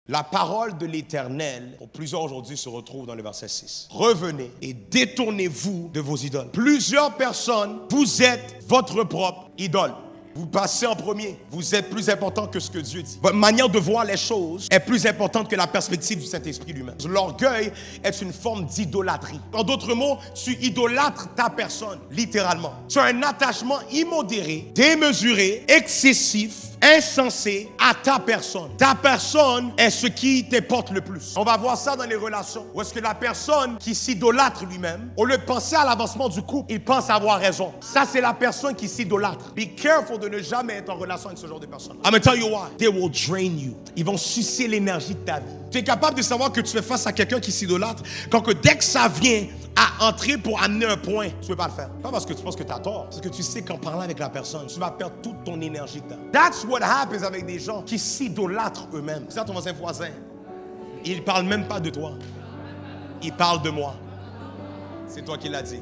La parole de l'Éternel, pour plusieurs aujourd'hui, se retrouve dans le verset 6. Revenez et détournez-vous de vos idoles. Plusieurs personnes, vous êtes votre propre idole. Vous passez en premier. Vous êtes plus important que ce que Dieu dit. Votre manière de voir les choses est plus importante que la perspective du Saint-Esprit lui-même. L'orgueil est une forme d'idolâtrie. En d'autres mots, tu idolâtres ta personne, littéralement. Tu as un attachement immodéré, démesuré, excessif, insensé à ta personne. Ta personne est ce qui te porte le plus. On va voir ça dans les relations. Où est-ce que la personne qui s'idolâtre lui-même, au lieu de penser à l'avancement du couple, il pense avoir raison. Ça, c'est la personne qui s'idolâtre. Be careful de ne jamais être en relation avec ce genre de personne. I'm gonna tell you why. They will drain you. Ils vont sucer l'énergie de ta vie. Tu es capable de savoir que tu fais face à quelqu'un qui s'idolâtre quand que dès que ça vient à entrer pour amener un point, tu ne peux pas le faire. Pas parce que tu penses que tu as tort. Parce que tu sais qu'en parlant avec la personne, tu vas perdre toute ton énergie que tu as. That's what happens avec des gens qui s'idolâtrent eux-mêmes. C'est ça ton voisin. Il ne parle même pas de toi. Il parle de moi. C'est toi qui l'as dit.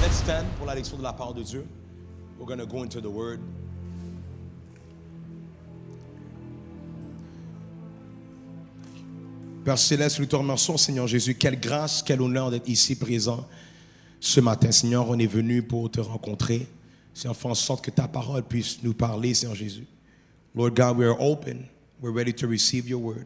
Let's stand pour la lecture de la parole de Dieu. We're going to go into the word. Père Céleste, nous te remercions, Seigneur Jésus. Quelle grâce, quel honneur d'être ici présent ce matin. Seigneur, on est venu pour te rencontrer. Seigneur, fais en sorte que ta parole puisse nous parler, Seigneur Jésus. Lord God, we are open. We're ready to receive your word.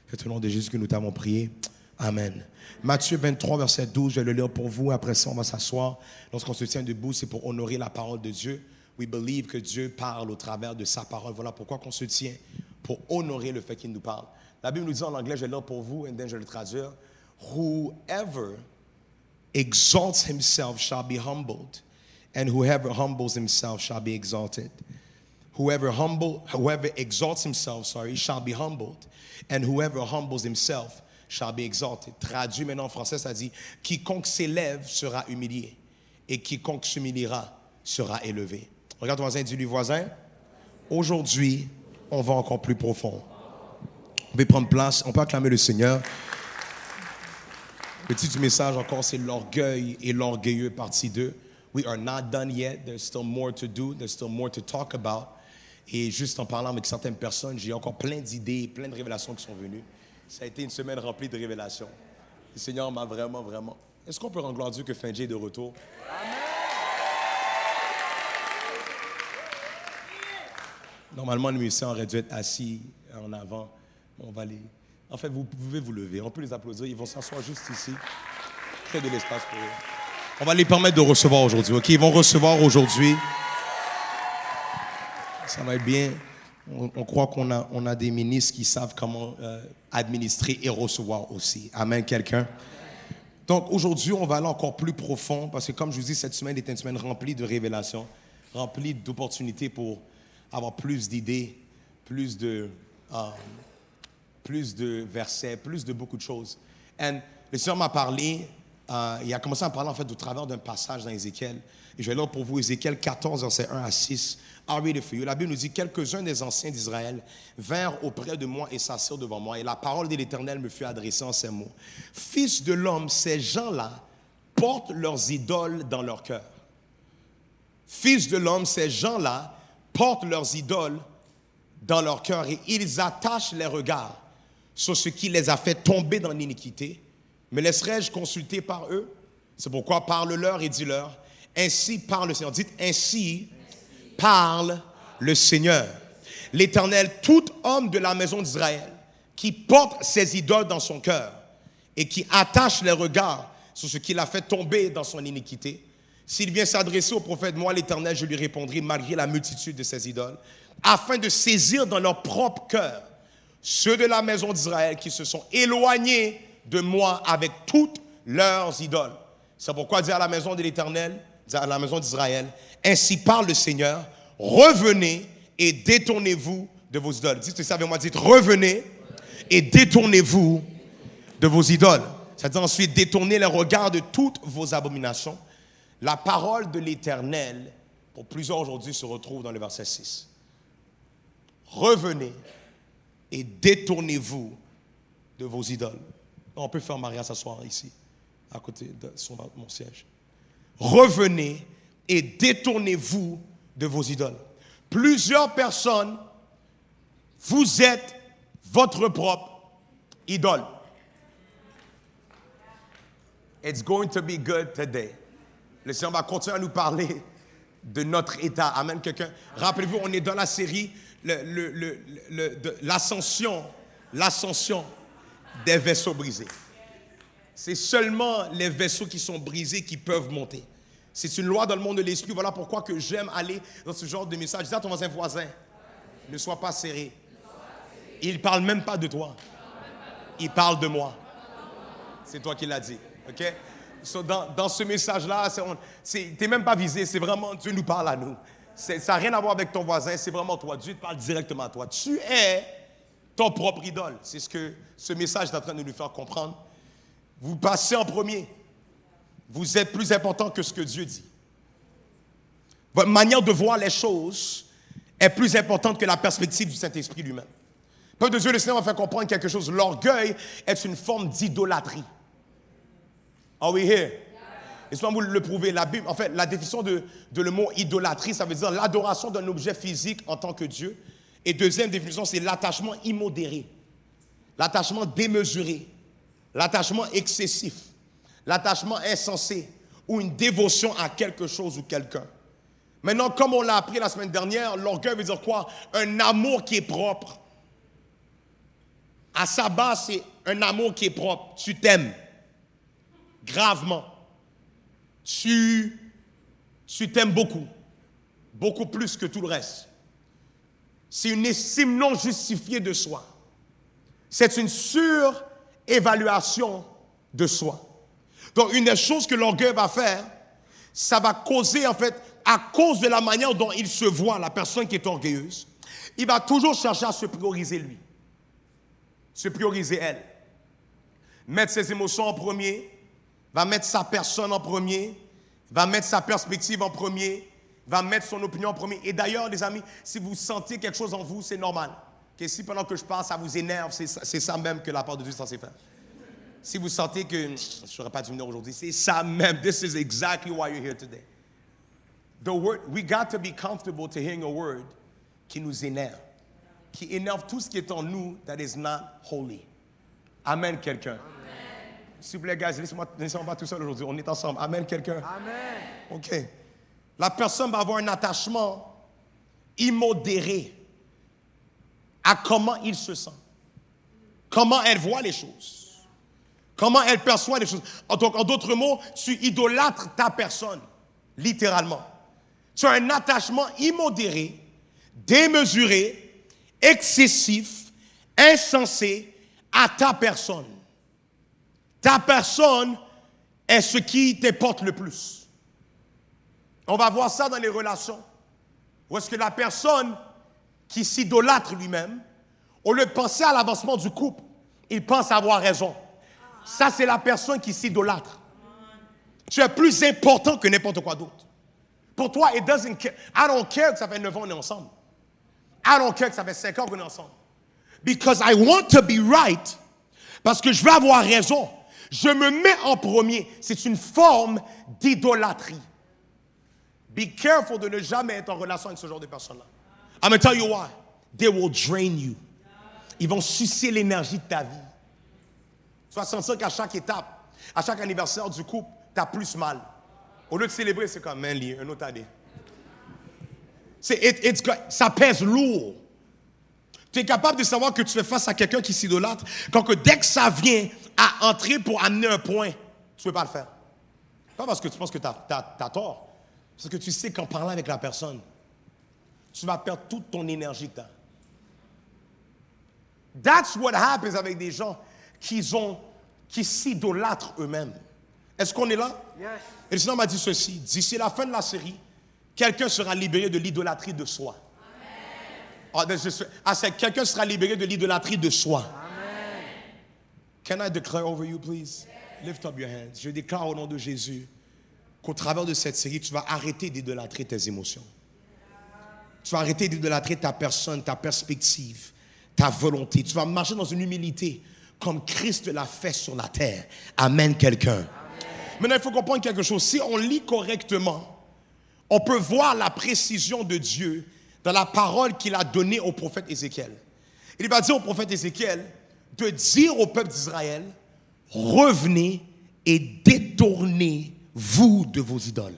C'est au nom de Jésus que nous t'avons prié. Amen. Matthieu 23, verset 12, je vais le lire pour vous. Après ça, on va s'asseoir. Lorsqu'on se tient debout, c'est pour honorer la parole de Dieu. We believe que Dieu parle au travers de sa parole. Voilà pourquoi on se tient, pour honorer le fait qu'il nous parle. La Bible nous dit en anglais, je vais le lire pour vous, et then je vais le traduire. Whoever exalts himself shall be humbled, and whoever humbles himself shall be exalted. Whoever exalts himself, shall be humbled, and whoever humbles himself shall be exalted. Traduit maintenant en français, ça dit, quiconque s'élève sera humilié, et quiconque s'humiliera sera élevé. Regarde ton voisin, dis-lui, voisin, aujourd'hui, on va encore plus profond. On peut prendre place, on peut acclamer le Seigneur. Le titre du message encore, c'est l'orgueil et l'orgueilleux, partie 2. We are not done yet. There's still more to do. There's still more to talk about. Et juste en parlant avec certaines personnes, j'ai encore plein d'idées, plein de révélations qui sont venues. Ça a été une semaine remplie de révélations. Le Seigneur m'a vraiment, vraiment... Est-ce qu'on peut rendre gloire à Dieu que Fin J est de retour? Amen. Normalement, les musiciens auraient dû être assis en avant. On va les... En fait, vous pouvez vous lever. On peut les applaudir. Ils vont s'asseoir juste ici. Créer de l'espace pour eux. On va les permettre de recevoir aujourd'hui. OK? Ils vont recevoir aujourd'hui. Ça va être bien. On croit qu'on a des ministres qui savent comment administrer et recevoir aussi. Amen, quelqu'un? Donc, aujourd'hui, on va aller encore plus profond parce que, comme je vous dis, cette semaine est une semaine remplie de révélations, remplie d'opportunités pour avoir plus d'idées, plus de versets, plus de beaucoup de choses. Et le Seigneur m'a parlé, il a commencé à parler en fait au travers d'un passage dans Ézéchiel. Et je vais lire pour vous Ézéchiel 14, versets 1 à 6. I'll read it for you. La Bible nous dit, quelques-uns des anciens d'Israël vinrent auprès de moi et s'assirent devant moi. Et la parole de l'Éternel me fut adressée en ces mots. Fils de l'homme, ces gens-là portent leurs idoles dans leur cœur. Fils de l'homme, ces gens-là portent leurs idoles dans leur cœur et ils attachent les regards sur ce qui les a fait tomber dans l'iniquité. Me laisserai-je consulter par eux? C'est pourquoi parle-leur et dis-leur, ainsi parle le Seigneur. Dites, ainsi parle le Seigneur. L'Éternel, tout homme de la maison d'Israël qui porte ses idoles dans son cœur et qui attache les regards sur ce qui l'a fait tomber dans son iniquité, s'il vient s'adresser au prophète, moi l'Éternel, je lui répondrai malgré la multitude de ses idoles, afin de saisir dans leur propre cœur ceux de la maison d'Israël qui se sont éloignés de moi avec toutes leurs idoles. C'est pourquoi dire à la maison de l'Éternel, dire à la maison d'Israël, ainsi parle le Seigneur, revenez et détournez-vous de vos idoles. Dites ça avec moi, dites revenez et détournez-vous de vos idoles. C'est-à-dire ensuite détournez les regards de toutes vos abominations. La parole de l'Éternel, pour plusieurs aujourd'hui, se retrouve dans le verset 6. Revenez et détournez-vous de vos idoles. On peut faire Maria s'asseoir ici, à côté de mon siège. Revenez et détournez-vous de vos idoles. Plusieurs personnes Vous êtes votre propre idole. It's going to be good today. Le Seigneur va continuer à nous parler de notre état. Amen, quelqu'un. Rappelez-vous, on est dans la série l'ascension des vaisseaux brisés. C'est seulement les vaisseaux qui sont brisés qui peuvent monter. C'est une loi dans le monde de l'esprit. Voilà pourquoi que j'aime aller dans ce genre de message. Dis à ton voisin, ne sois pas serré. Il ne parle même pas de toi. Il parle de moi. C'est toi qui l'as dit. OK? So, dans ce message-là, tu n'es même pas visé. C'est vraiment Dieu nous parle à nous. Ça n'a rien à voir avec ton voisin. C'est vraiment toi. Dieu te parle directement à toi. Tu es ton propre idole. C'est ce que ce message est en train de nous faire comprendre. Vous passez en premier. Vous êtes plus important que ce que Dieu dit. Votre manière de voir les choses est plus importante que la perspective du Saint-Esprit lui-même. Peuple de Dieu, le Seigneur va faire comprendre quelque chose. L'orgueil est une forme d'idolâtrie. Are we here? Laissez-moi vous le prouver. La Bible, en fait, la définition de le mot idolâtrie, ça veut dire l'adoration d'un objet physique en tant que Dieu. Et deuxième définition, c'est l'attachement immodéré, l'attachement démesuré, l'attachement excessif, l'attachement insensé ou une dévotion à quelque chose ou quelqu'un. Maintenant, comme on l'a appris la semaine dernière, l'orgueil veut dire quoi? Un amour qui est propre. À sa base, c'est un amour qui est propre. Tu t'aimes gravement. Tu t'aimes beaucoup. Beaucoup plus que tout le reste. C'est une estime non justifiée de soi. C'est une surévaluation de soi. Donc, une des choses que l'orgueil va faire, ça va causer, en fait, à cause de la manière dont il se voit, la personne qui est orgueilleuse, il va toujours chercher à se prioriser lui. Se prioriser elle. Mettre ses émotions en premier, va mettre sa personne en premier, va mettre sa perspective en premier, va mettre son opinion en premier. Et d'ailleurs, les amis, si vous sentez quelque chose en vous, c'est normal. Que si pendant que je parle, ça vous énerve, c'est ça même que la part de Dieu est censée faire. Si vous sentez que je ne serais pas dû venir aujourd'hui, c'est ça même. This is exactly why you're here today. The word, we got to be comfortable to hearing a word qui nous énerve, qui énerve tout ce qui est en nous that is not holy. Amen, quelqu'un. S'il vous plaît, guys, laissez-moi pas tout seul aujourd'hui. On est ensemble. Amen, quelqu'un. Amen. OK. La personne va avoir un attachement immodéré à comment il se sent, comment elle voit les choses, comment elle perçoit les choses. Donc, en d'autres mots, tu idolâtres ta personne, littéralement. Tu as un attachement immodéré, démesuré, excessif, insensé à ta personne. Ta personne est ce qui te porte le plus. On va voir ça dans les relations. Où est-ce que la personne qui s'idolâtre lui-même, au lieu de penser à l'avancement du couple, il pense avoir raison. Ça, c'est la personne qui s'idolâtre. Tu es plus important que n'importe quoi d'autre. Pour toi, it doesn't care. I don't care que ça fait 9 ans qu'on est ensemble. I don't care que ça fait 5 ans qu'on est ensemble. Because I want to be right. Parce que je veux avoir raison. Je me mets en premier. C'est une forme d'idolâtrie. Be careful de ne jamais être en relation avec ce genre de personnes-là. I'm going to tell you why. They will drain you. Ils vont sucer l'énergie de ta vie. Tu vas sentir qu'à chaque étape, à chaque anniversaire du couple, tu as plus mal. Au lieu de célébrer, c'est comme un autre année. Ça pèse lourd. Tu es capable de savoir que tu fais face à quelqu'un qui s'idolâtre quand que dès que ça vient à entrer pour amener un point, tu ne peux pas le faire. Pas parce que tu penses que tu as tort. Parce que tu sais qu'en parlant avec la personne, tu vas perdre toute ton énergie que tu as. That's what happens avec des gens qui s'idolâtrent eux-mêmes. Est-ce qu'on est là? Yes. Et le Seigneur m'a dit ceci. D'ici la fin de la série, quelqu'un sera libéré de l'idolâtrie de soi. Quelqu'un sera libéré de l'idolâtrie de soi. Amen. Can I declare over you, please? Lift up your hands. Je déclare au nom de Jésus qu'au travers de cette série, tu vas arrêter d'idolâtrer tes émotions. Tu vas arrêter d'idolâtrer ta personne, ta perspective, ta volonté. Tu vas marcher dans une humilité comme Christ l'a fait sur la terre. Amen, quelqu'un. Maintenant, il faut comprendre quelque chose. Si on lit correctement, on peut voir la précision de Dieu dans la parole qu'il a donnée au prophète Ézéchiel. Il va dire au prophète Ézéchiel de dire au peuple d'Israël, revenez et détournez-vous de vos idoles.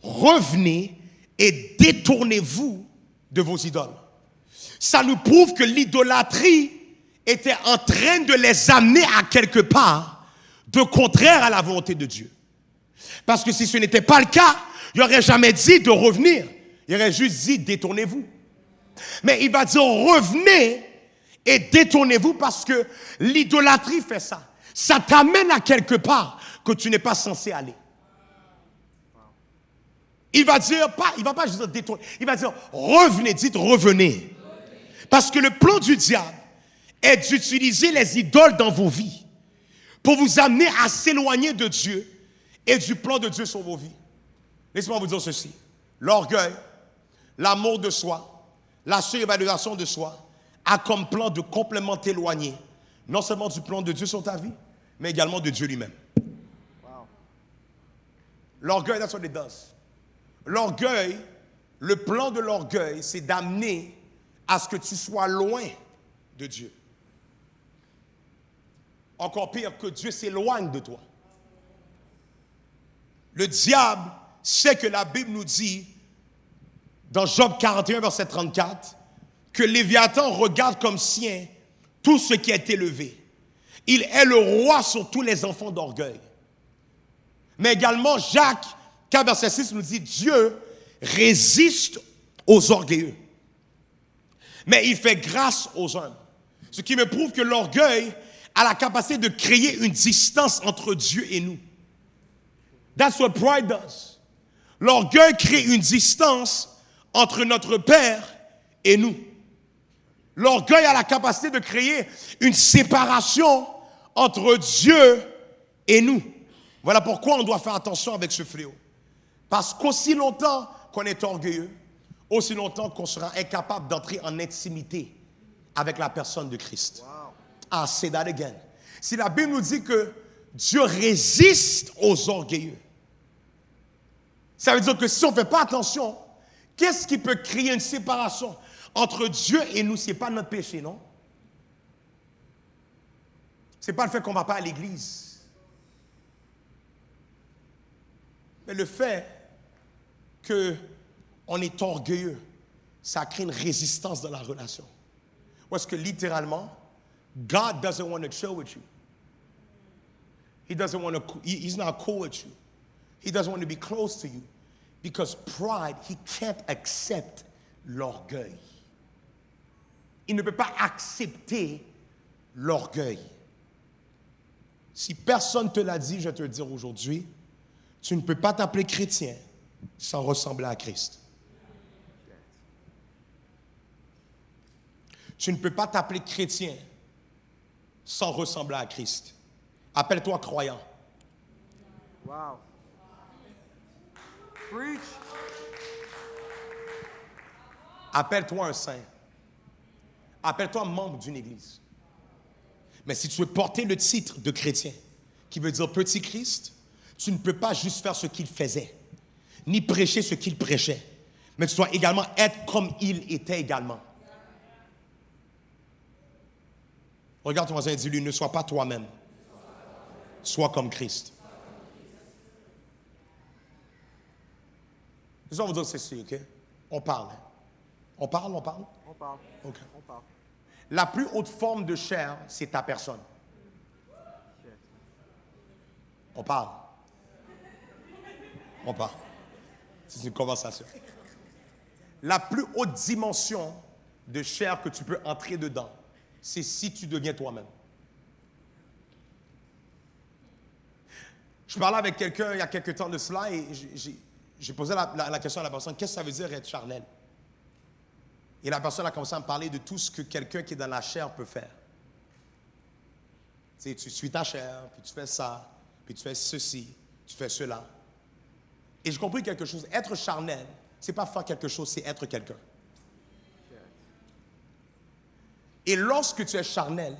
Revenez et détournez-vous de vos idoles. Ça nous prouve que l'idolâtrie était en train de les amener à quelque part de contraire à la volonté de Dieu. Parce que si ce n'était pas le cas, il n'aurait jamais dit de revenir. Il aurait juste dit détournez-vous. Mais il va dire revenez et détournez-vous parce que l'idolâtrie fait ça. Ça t'amène à quelque part que tu n'es pas censé aller. Il va pas juste dire détourner, il va dire revenez, dites revenez. Parce que le plan du diable est d'utiliser les idoles dans vos vies pour vous amener à s'éloigner de Dieu et du plan de Dieu sur vos vies. Laissez-moi vous dire ceci. L'orgueil, l'amour de soi, la surévaluation de soi a comme plan de complètement t'éloigner, non seulement du plan de Dieu sur ta vie, mais également de Dieu lui-même. Wow. L'orgueil, that's what it does. L'orgueil, le plan de l'orgueil, c'est d'amener à ce que tu sois loin de Dieu. Encore pire, que Dieu s'éloigne de toi. Le diable sait que la Bible nous dit, dans Job 41, verset 34, que Léviathan regarde comme sien tout ce qui est élevé. Il est le roi sur tous les enfants d'orgueil. Mais également, Jacques 4, verset 6 nous dit, Dieu résiste aux orgueilleux, mais il fait grâce aux humbles. Ce qui me prouve que l'orgueil a la capacité de créer une distance entre Dieu et nous. That's what pride does. L'orgueil crée une distance entre notre Père et nous. L'orgueil a la capacité de créer une séparation entre Dieu et nous. Voilà pourquoi on doit faire attention avec ce fléau. Parce qu'aussi longtemps qu'on est orgueilleux, aussi longtemps qu'on sera incapable d'entrer en intimité avec la personne de Christ. Wow. Ah, say that again. Si la Bible nous dit que Dieu résiste aux orgueilleux, ça veut dire que si on ne fait pas attention, qu'est-ce qui peut créer une séparation entre Dieu et nous? Ce n'est pas notre péché, non? Ce n'est pas le fait qu'on ne va pas à l'église. Mais le fait qu'on est orgueilleux, ça crée une résistance dans la relation. Parce que littéralement, God doesn't want to chill with you. He's not cool with you. He doesn't want to be close to you. Because pride, he can't accept l'orgueil. Il ne peut pas accepter l'orgueil. Si personne ne te l'a dit, je vais te le dire aujourd'hui, tu ne peux pas t'appeler chrétien sans ressembler à Christ. Tu ne peux pas t'appeler chrétien sans ressembler à Christ. Appelle-toi croyant. Wow. Preach. Appelle-toi un saint. Appelle-toi membre d'une église. Mais si tu veux porter le titre de chrétien, qui veut dire petit Christ, tu ne peux pas juste faire ce qu'il faisait, ni prêcher ce qu'il prêchait, mais tu dois également être comme il était également. Regarde ton voisin et dis-lui, ne sois pas toi-même, sois comme Christ. Je vais vous dire ceci, ok? On parle. Hein? On parle? On parle. Ok. On parle. La plus haute forme de chair, c'est ta personne. On parle. On parle. C'est une conversation. La plus haute dimension de chair que tu peux entrer dedans, c'est si tu deviens toi-même. Je parlais avec quelqu'un il y a quelques temps de cela et j'ai posé la question à la personne, qu'est-ce que ça veut dire être charnel? Et la personne a commencé à me parler de tout ce que quelqu'un qui est dans la chair peut faire. Tu sais, tu suis ta chair, puis tu fais ça, puis tu fais ceci, tu fais cela. Et j'ai compris quelque chose. Être charnel, c'est pas faire quelque chose, c'est être quelqu'un. Et lorsque tu es charnel,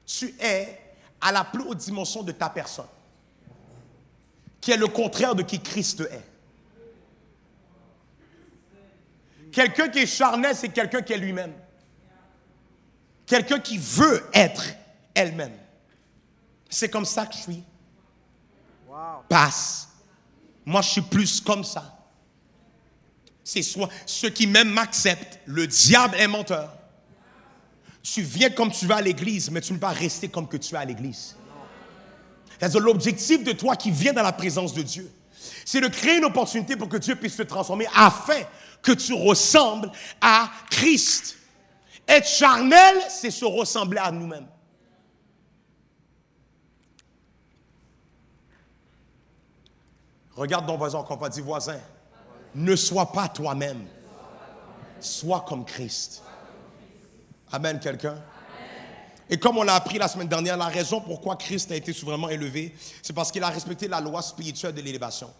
tu es à la plus haute dimension de ta personne, qui est le contraire de qui Christ est. Quelqu'un qui est charnel, c'est quelqu'un qui est lui-même. Quelqu'un qui veut être elle-même. C'est comme ça que je suis. Wow. Passe. Moi, je suis plus comme ça. C'est soit ceux qui m'aiment m'acceptent. Le diable est menteur. Tu viens comme tu vas à l'église, mais tu ne peux pas rester comme que tu es à l'église. C'est-à-dire l'objectif de toi qui vient dans la présence de Dieu, c'est de créer une opportunité pour que Dieu puisse te transformer afin que tu ressembles à Christ. Être charnel, c'est se ressembler à nous-mêmes. Regarde ton voisin qu'on va dire, voisin, ne sois pas toi-même, sois comme Christ. Amen, quelqu'un? Et comme on l'a appris la semaine dernière, la raison pourquoi Christ a été souverainement élevé, c'est parce qu'il a respecté la loi spirituelle de l'élévation.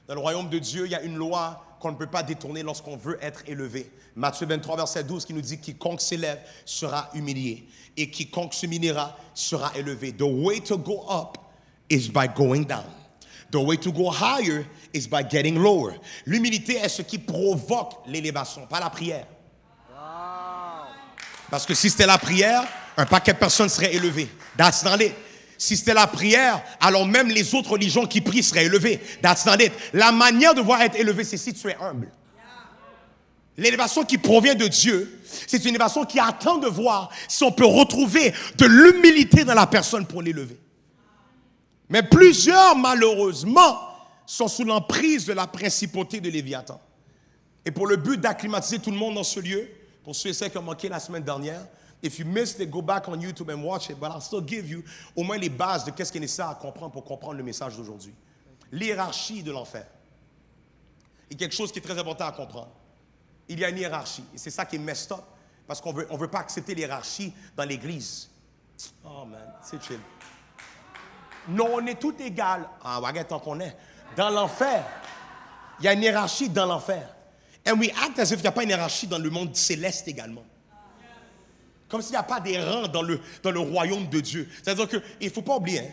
Dans le royaume de Dieu, il y a une loi qu'on ne peut pas détourner lorsqu'on veut être élevé. Matthieu 23, verset 12, qui nous dit « Quiconque s'élève sera humilié, et quiconque s'humiliera sera élevé. The way to go up is by going down. The way to go higher is by getting lower. » L'humilité est ce qui provoque l'élévation, pas la prière. Parce que si c'était la prière, un paquet de personnes seraient élevées. That's not it. Si c'était la prière, alors même les autres religions qui prient seraient élevées. That's not it. La manière de voir être élevé, c'est si tu es humble. L'élévation qui provient de Dieu, c'est une élévation qui attend de voir si on peut retrouver de l'humilité dans la personne pour l'élever. Mais plusieurs, malheureusement, sont sous l'emprise de la principauté de Léviathan. Et pour le but d'acclimatiser tout le monde dans ce lieu, pour ceux et celles qui ont manqué la semaine dernière, if you missed it, go back on YouTube and watch it, but I'll still give you au moins les bases de qu'est-ce qu'il est nécessaire à comprendre pour comprendre le message d'aujourd'hui. L'hiérarchie de l'enfer. Et quelque chose qui est très important à comprendre. Il y a une hiérarchie, et c'est ça qui est messed up, parce qu'on veut pas accepter l'hiérarchie dans l'Église. Oh man, c'est chill. Non, on est tous égaux. Ah, regarde tant qu'on est. Dans l'enfer, il y a une hiérarchie dans l'enfer. And we act as if il n'y a pas une hiérarchie dans le monde céleste également. Comme s'il n'y a pas des rangs dans le royaume de Dieu. C'est-à-dire qu'il ne faut pas oublier, hein,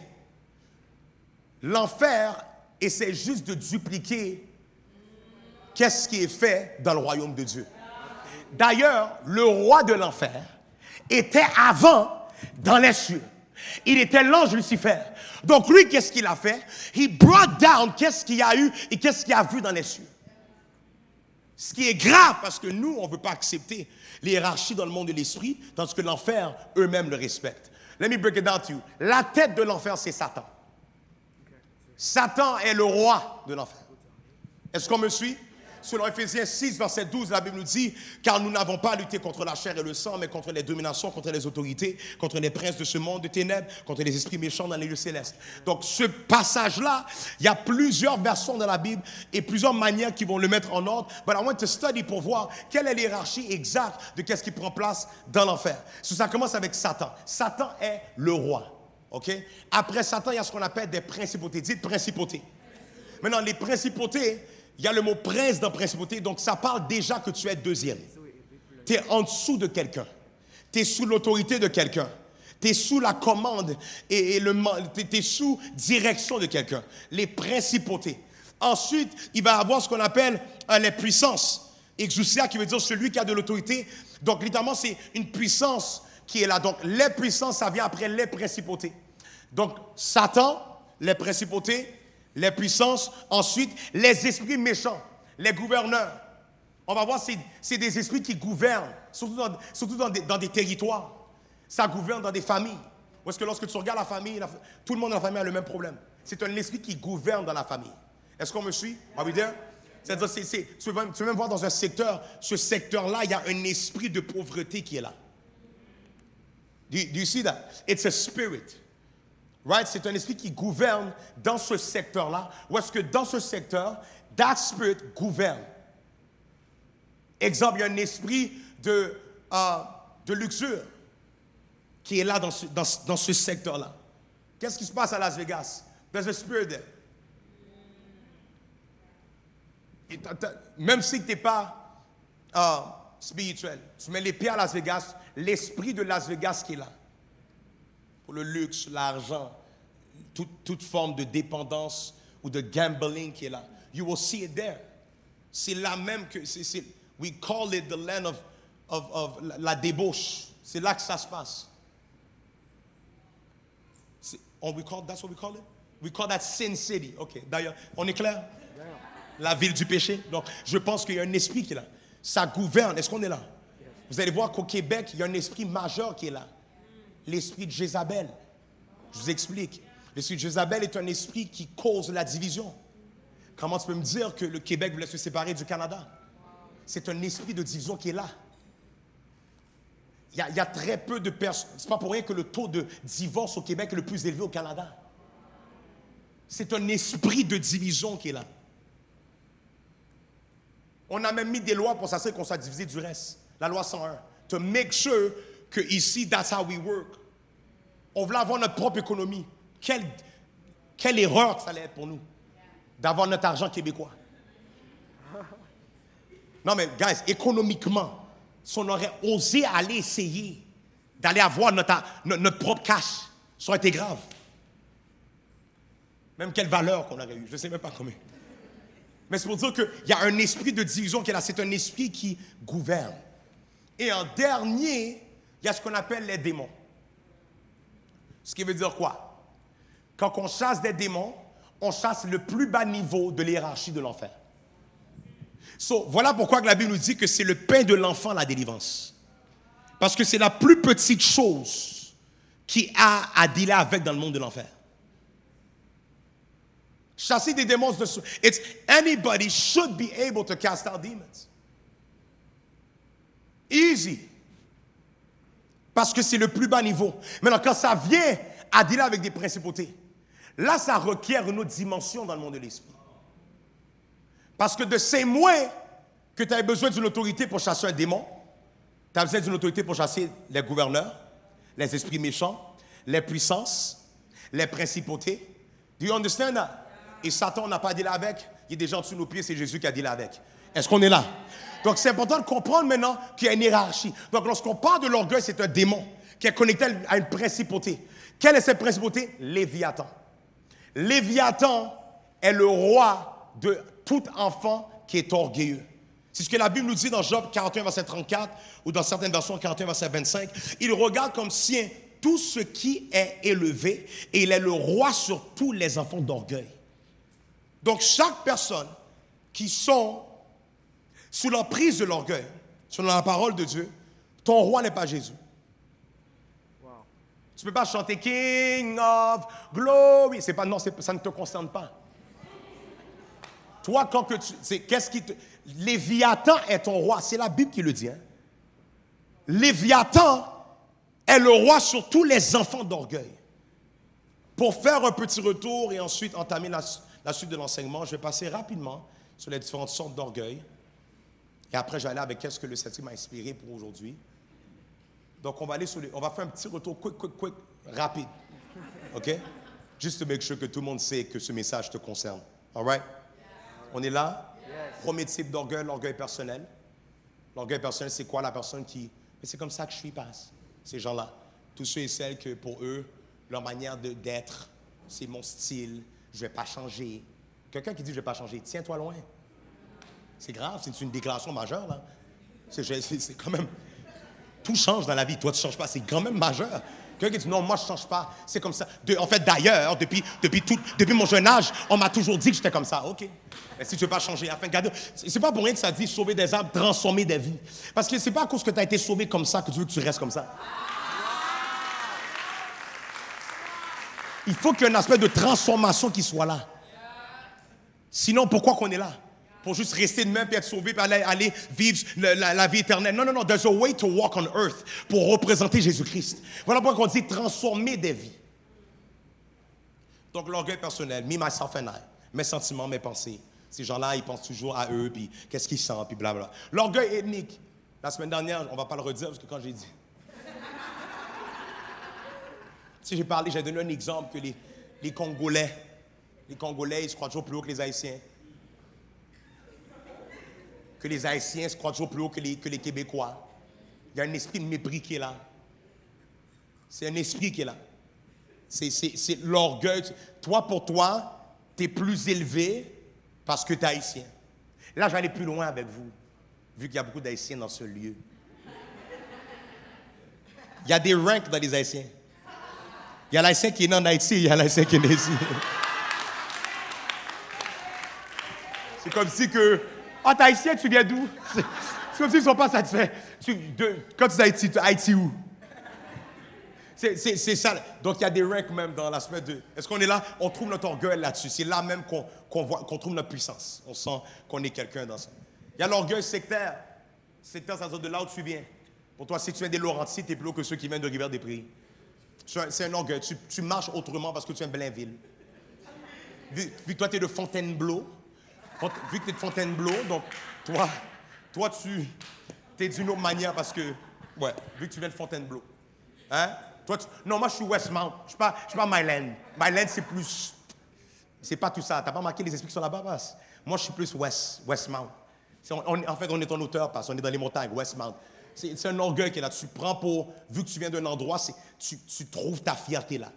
l'enfer essaie juste de dupliquer qu'est-ce qui est fait dans le royaume de Dieu. D'ailleurs, le roi de l'enfer était avant dans les cieux. Il était l'ange Lucifer. Donc lui, qu'est-ce qu'il a fait? He brought down qu'est-ce qu'il y a eu et qu'est-ce qu'il a vu dans les cieux. Ce qui est grave parce que nous, on ne veut pas accepter les hiérarchies dans le monde de l'esprit, tandis que l'enfer, eux-mêmes le respectent. Let me break it down to you. La tête de l'enfer, c'est Satan. Satan est le roi de l'enfer. Est-ce qu'on me suit? Selon Éphésiens 6, verset 12, la Bible nous dit « Car nous n'avons pas à lutter contre la chair et le sang, mais contre les dominations, contre les autorités, contre les princes de ce monde de ténèbres, contre les esprits méchants dans les lieux célestes. » Donc ce passage-là, il y a plusieurs versions dans la Bible et plusieurs manières qui vont le mettre en ordre. But I want to study pour voir quelle est l'hiérarchie exacte de qu'est-ce qui prend place dans l'enfer. Ça commence avec Satan. Satan est le roi. Okay? Après Satan, il y a ce qu'on appelle des principautés. Dites principautés. Maintenant, les principautés, il y a le mot prince dans principauté, donc ça parle déjà que tu es deuxième. Tu es en dessous de quelqu'un. Tu es sous l'autorité de quelqu'un. Tu es sous la commande et tu es sous direction de quelqu'un. Les principautés. Ensuite, il va y avoir ce qu'on appelle les puissances. Exousia qui veut dire celui qui a de l'autorité. Donc, littéralement, c'est une puissance qui est là. Donc, les puissances, ça vient après les principautés. Donc, Satan, les principautés, les puissances, ensuite les esprits méchants, les gouverneurs. On va voir, c'est des esprits qui gouvernent, surtout dans des territoires. Ça gouverne dans des familles. Parce que lorsque tu regardes la famille, tout le monde dans la famille a le même problème. C'est un esprit qui gouverne dans la famille. Est-ce qu'on me suit? Are we there? C'est-à-dire, tu peux même voir dans un secteur, ce secteur-là, il y a un esprit de pauvreté qui est là. Do you see that? It's a spirit. Right? C'est un esprit qui gouverne dans ce secteur-là. Ou est-ce que dans ce secteur, that spirit gouverne? Exemple, il y a un esprit de luxure qui est là dans ce secteur-là. Qu'est-ce qui se passe à Las Vegas? There's a spirit there. Même si tu n'es pas spirituel, tu mets les pieds à Las Vegas, l'esprit de Las Vegas qui est là. Pour le luxe, l'argent, toute forme de dépendance ou de gambling qui est là. You will see it there. C'est là même que... We call it the land of la débauche. C'est là que ça se passe. That's what we call it? We call that Sin City. OK, d'ailleurs, on est clair? La ville du péché. Donc, je pense qu'il y a un esprit qui est là. Ça gouverne. Est-ce qu'on est là? Vous allez voir qu'au Québec, il y a un esprit majeur qui est là. L'esprit de Jézabel. Je vous explique. L'esprit de Jézabel est un esprit qui cause la division. Comment tu peux me dire que le Québec voulait se séparer du Canada? C'est un esprit de division qui est là. Il y a très peu de personnes. Ce n'est pas pour rien que le taux de divorce au Québec est le plus élevé au Canada. C'est un esprit de division qui est là. On a même mis des lois pour s'assurer qu'on soit divisé du reste. La loi 101. To make sure que ici, that's how we work. On voulait avoir notre propre économie. Quelle erreur que ça allait être pour nous d'avoir notre argent québécois. Non mais, guys, économiquement, si on aurait osé aller essayer d'aller avoir notre propre cash, ça aurait été grave. Même quelle valeur qu'on aurait eu, je ne sais même pas combien. Mais c'est pour dire qu'il y a un esprit de division qui est là. C'est un esprit qui gouverne. Et en dernier, il y a ce qu'on appelle les démons. Ce qui veut dire quoi? Quand on chasse des démons, on chasse le plus bas niveau de l'hiérarchie de l'enfer. Voilà pourquoi la Bible nous dit que c'est le pain de l'enfant, la délivrance. Parce que c'est la plus petite chose qui a à dealer avec dans le monde de l'enfer. Chasser des démons, anybody should be able to cast out demons. Easy. Parce que c'est le plus bas niveau. Maintenant, quand ça vient à dealer avec des principautés, là, ça requiert une autre dimension dans le monde de l'esprit. Parce que de ces moyens que tu avais besoin d'une autorité pour chasser un démon, tu as besoin d'une autorité pour chasser les gouverneurs, les esprits méchants, les puissances, les principautés. Do you understand that? Et Satan n'a pas dealé avec. Il y a des gens sous nos pieds, c'est Jésus qui a dealé avec. Est-ce qu'on est là? Donc c'est important de comprendre maintenant qu'il y a une hiérarchie. Donc lorsqu'on parle de l'orgueil, c'est un démon qui est connecté à une principauté. Quelle est cette principauté? Léviathan. Léviathan est le roi de tout enfant qui est orgueilleux. C'est ce que la Bible nous dit dans Job 41, verset 34, ou dans certaines versions 41, verset 25. Il regarde comme sien tout ce qui est élevé, et il est le roi sur tous les enfants d'orgueil. Donc chaque personne qui sont sous l'emprise de l'orgueil, selon la parole de Dieu, ton roi n'est pas Jésus. Wow. Tu ne peux pas chanter King of Glory. Ça ne te concerne pas. Toi, quand que Léviathan est ton roi. C'est la Bible qui le dit. Hein? Léviathan est le roi sur tous les enfants d'orgueil. Pour faire un petit retour et ensuite entamer la suite de l'enseignement, je vais passer rapidement sur les différentes sortes d'orgueil. Et après, je vais aller avec qu'est-ce que le Saint-Esprit m'a inspiré pour aujourd'hui. Donc, on va faire un petit retour quick, rapide. OK? Juste to make sure que tout le monde sait que ce message te concerne. All right? On est là? Yes. Premier type d'orgueil, l'orgueil personnel. L'orgueil personnel, c'est quoi? La personne qui... Mais c'est comme ça que je suis, passe. Ces gens-là. Tous ceux et celles que pour eux, leur manière d'être, c'est mon style, je ne vais pas changer. Quelqu'un qui dit je ne vais pas changer, tiens-toi loin. C'est grave, c'est une déclaration majeure, là. C'est quand même... Tout change dans la vie. Toi, tu ne changes pas, c'est quand même majeur. Quelqu'un qui dit non, moi, je ne change pas. C'est comme ça. En fait, d'ailleurs, depuis mon jeune âge, on m'a toujours dit que j'étais comme ça. OK. Mais si tu ne veux pas changer, afin de garder... C'est pas pour rien que ça dit sauver des âmes, transformer des vies. Parce que c'est pas à cause que tu as été sauvé comme ça que tu veux que tu restes comme ça. Il faut qu'il y ait un aspect de transformation qui soit là. Sinon, pourquoi qu'on est là? Pour juste rester de même et être sauvé, puis aller vivre la vie éternelle. Non, non, non. There's a way to walk on earth pour représenter Jésus-Christ. Voilà pourquoi on dit transformer des vies. Donc, l'orgueil personnel, me, myself and I. Mes sentiments, mes pensées. Ces gens-là, ils pensent toujours à eux, puis qu'est-ce qu'ils sentent, puis blablabla. L'orgueil ethnique. La semaine dernière, on ne va pas le redire, parce que quand j'ai dit... Si j'ai donné un exemple que les Congolais, ils se croient toujours plus haut que les Haïtiens. Que les Haïtiens se croient toujours plus haut que les Québécois. Il y a un esprit de mépris qui est là. C'est un esprit qui est là. C'est l'orgueil. Toi, pour toi, tu es plus élevé parce que tu es haïtien. Là, je vais aller plus loin avec vous. vu qu'il y a beaucoup d'Haïtiens dans ce lieu. Il y a des ranks dans les Haïtiens. Il y a l'Haïtien qui est né en Haïti, il y a l'Haïtien qui est né ici. C'est comme si que... Ah, t'es Haïtien, tu viens d'où? C'est comme s'ils ne sont pas satisfaits. Quand tu dis Haïti où? C'est ça. Donc, il y a des ranks même dans l'aspect de... Est-ce qu'on est là? On trouve notre orgueil là-dessus. C'est là même qu'on trouve notre puissance. On sent qu'on est quelqu'un dans ça. Il y a l'orgueil sectaire. Sectaire, ça veut dire de là où tu viens. Pour toi, si tu viens des Laurentides, tu es plus haut que ceux qui viennent de Rivière-des-Prairies. C'est un orgueil. Tu marches autrement parce que tu viens de Blainville. Vu que toi, tu es de Fontainebleau, vu que tu es de Fontainebleau, donc toi tu es d'une autre manière parce que, ouais, vu que tu viens de Fontainebleau. Hein? Non, moi, je suis Westmount. Je suis pas Myland. Myland, c'est plus... C'est pas tout ça. Tu n'as pas marqué les explications là-bas, passe? Moi, je suis plus Westmount. En fait, on est en hauteur, parce qu'on est dans les montagnes, Westmount. C'est un orgueil qui est là. Tu prends pour... Vu que tu viens d'un endroit, tu trouves ta fierté là.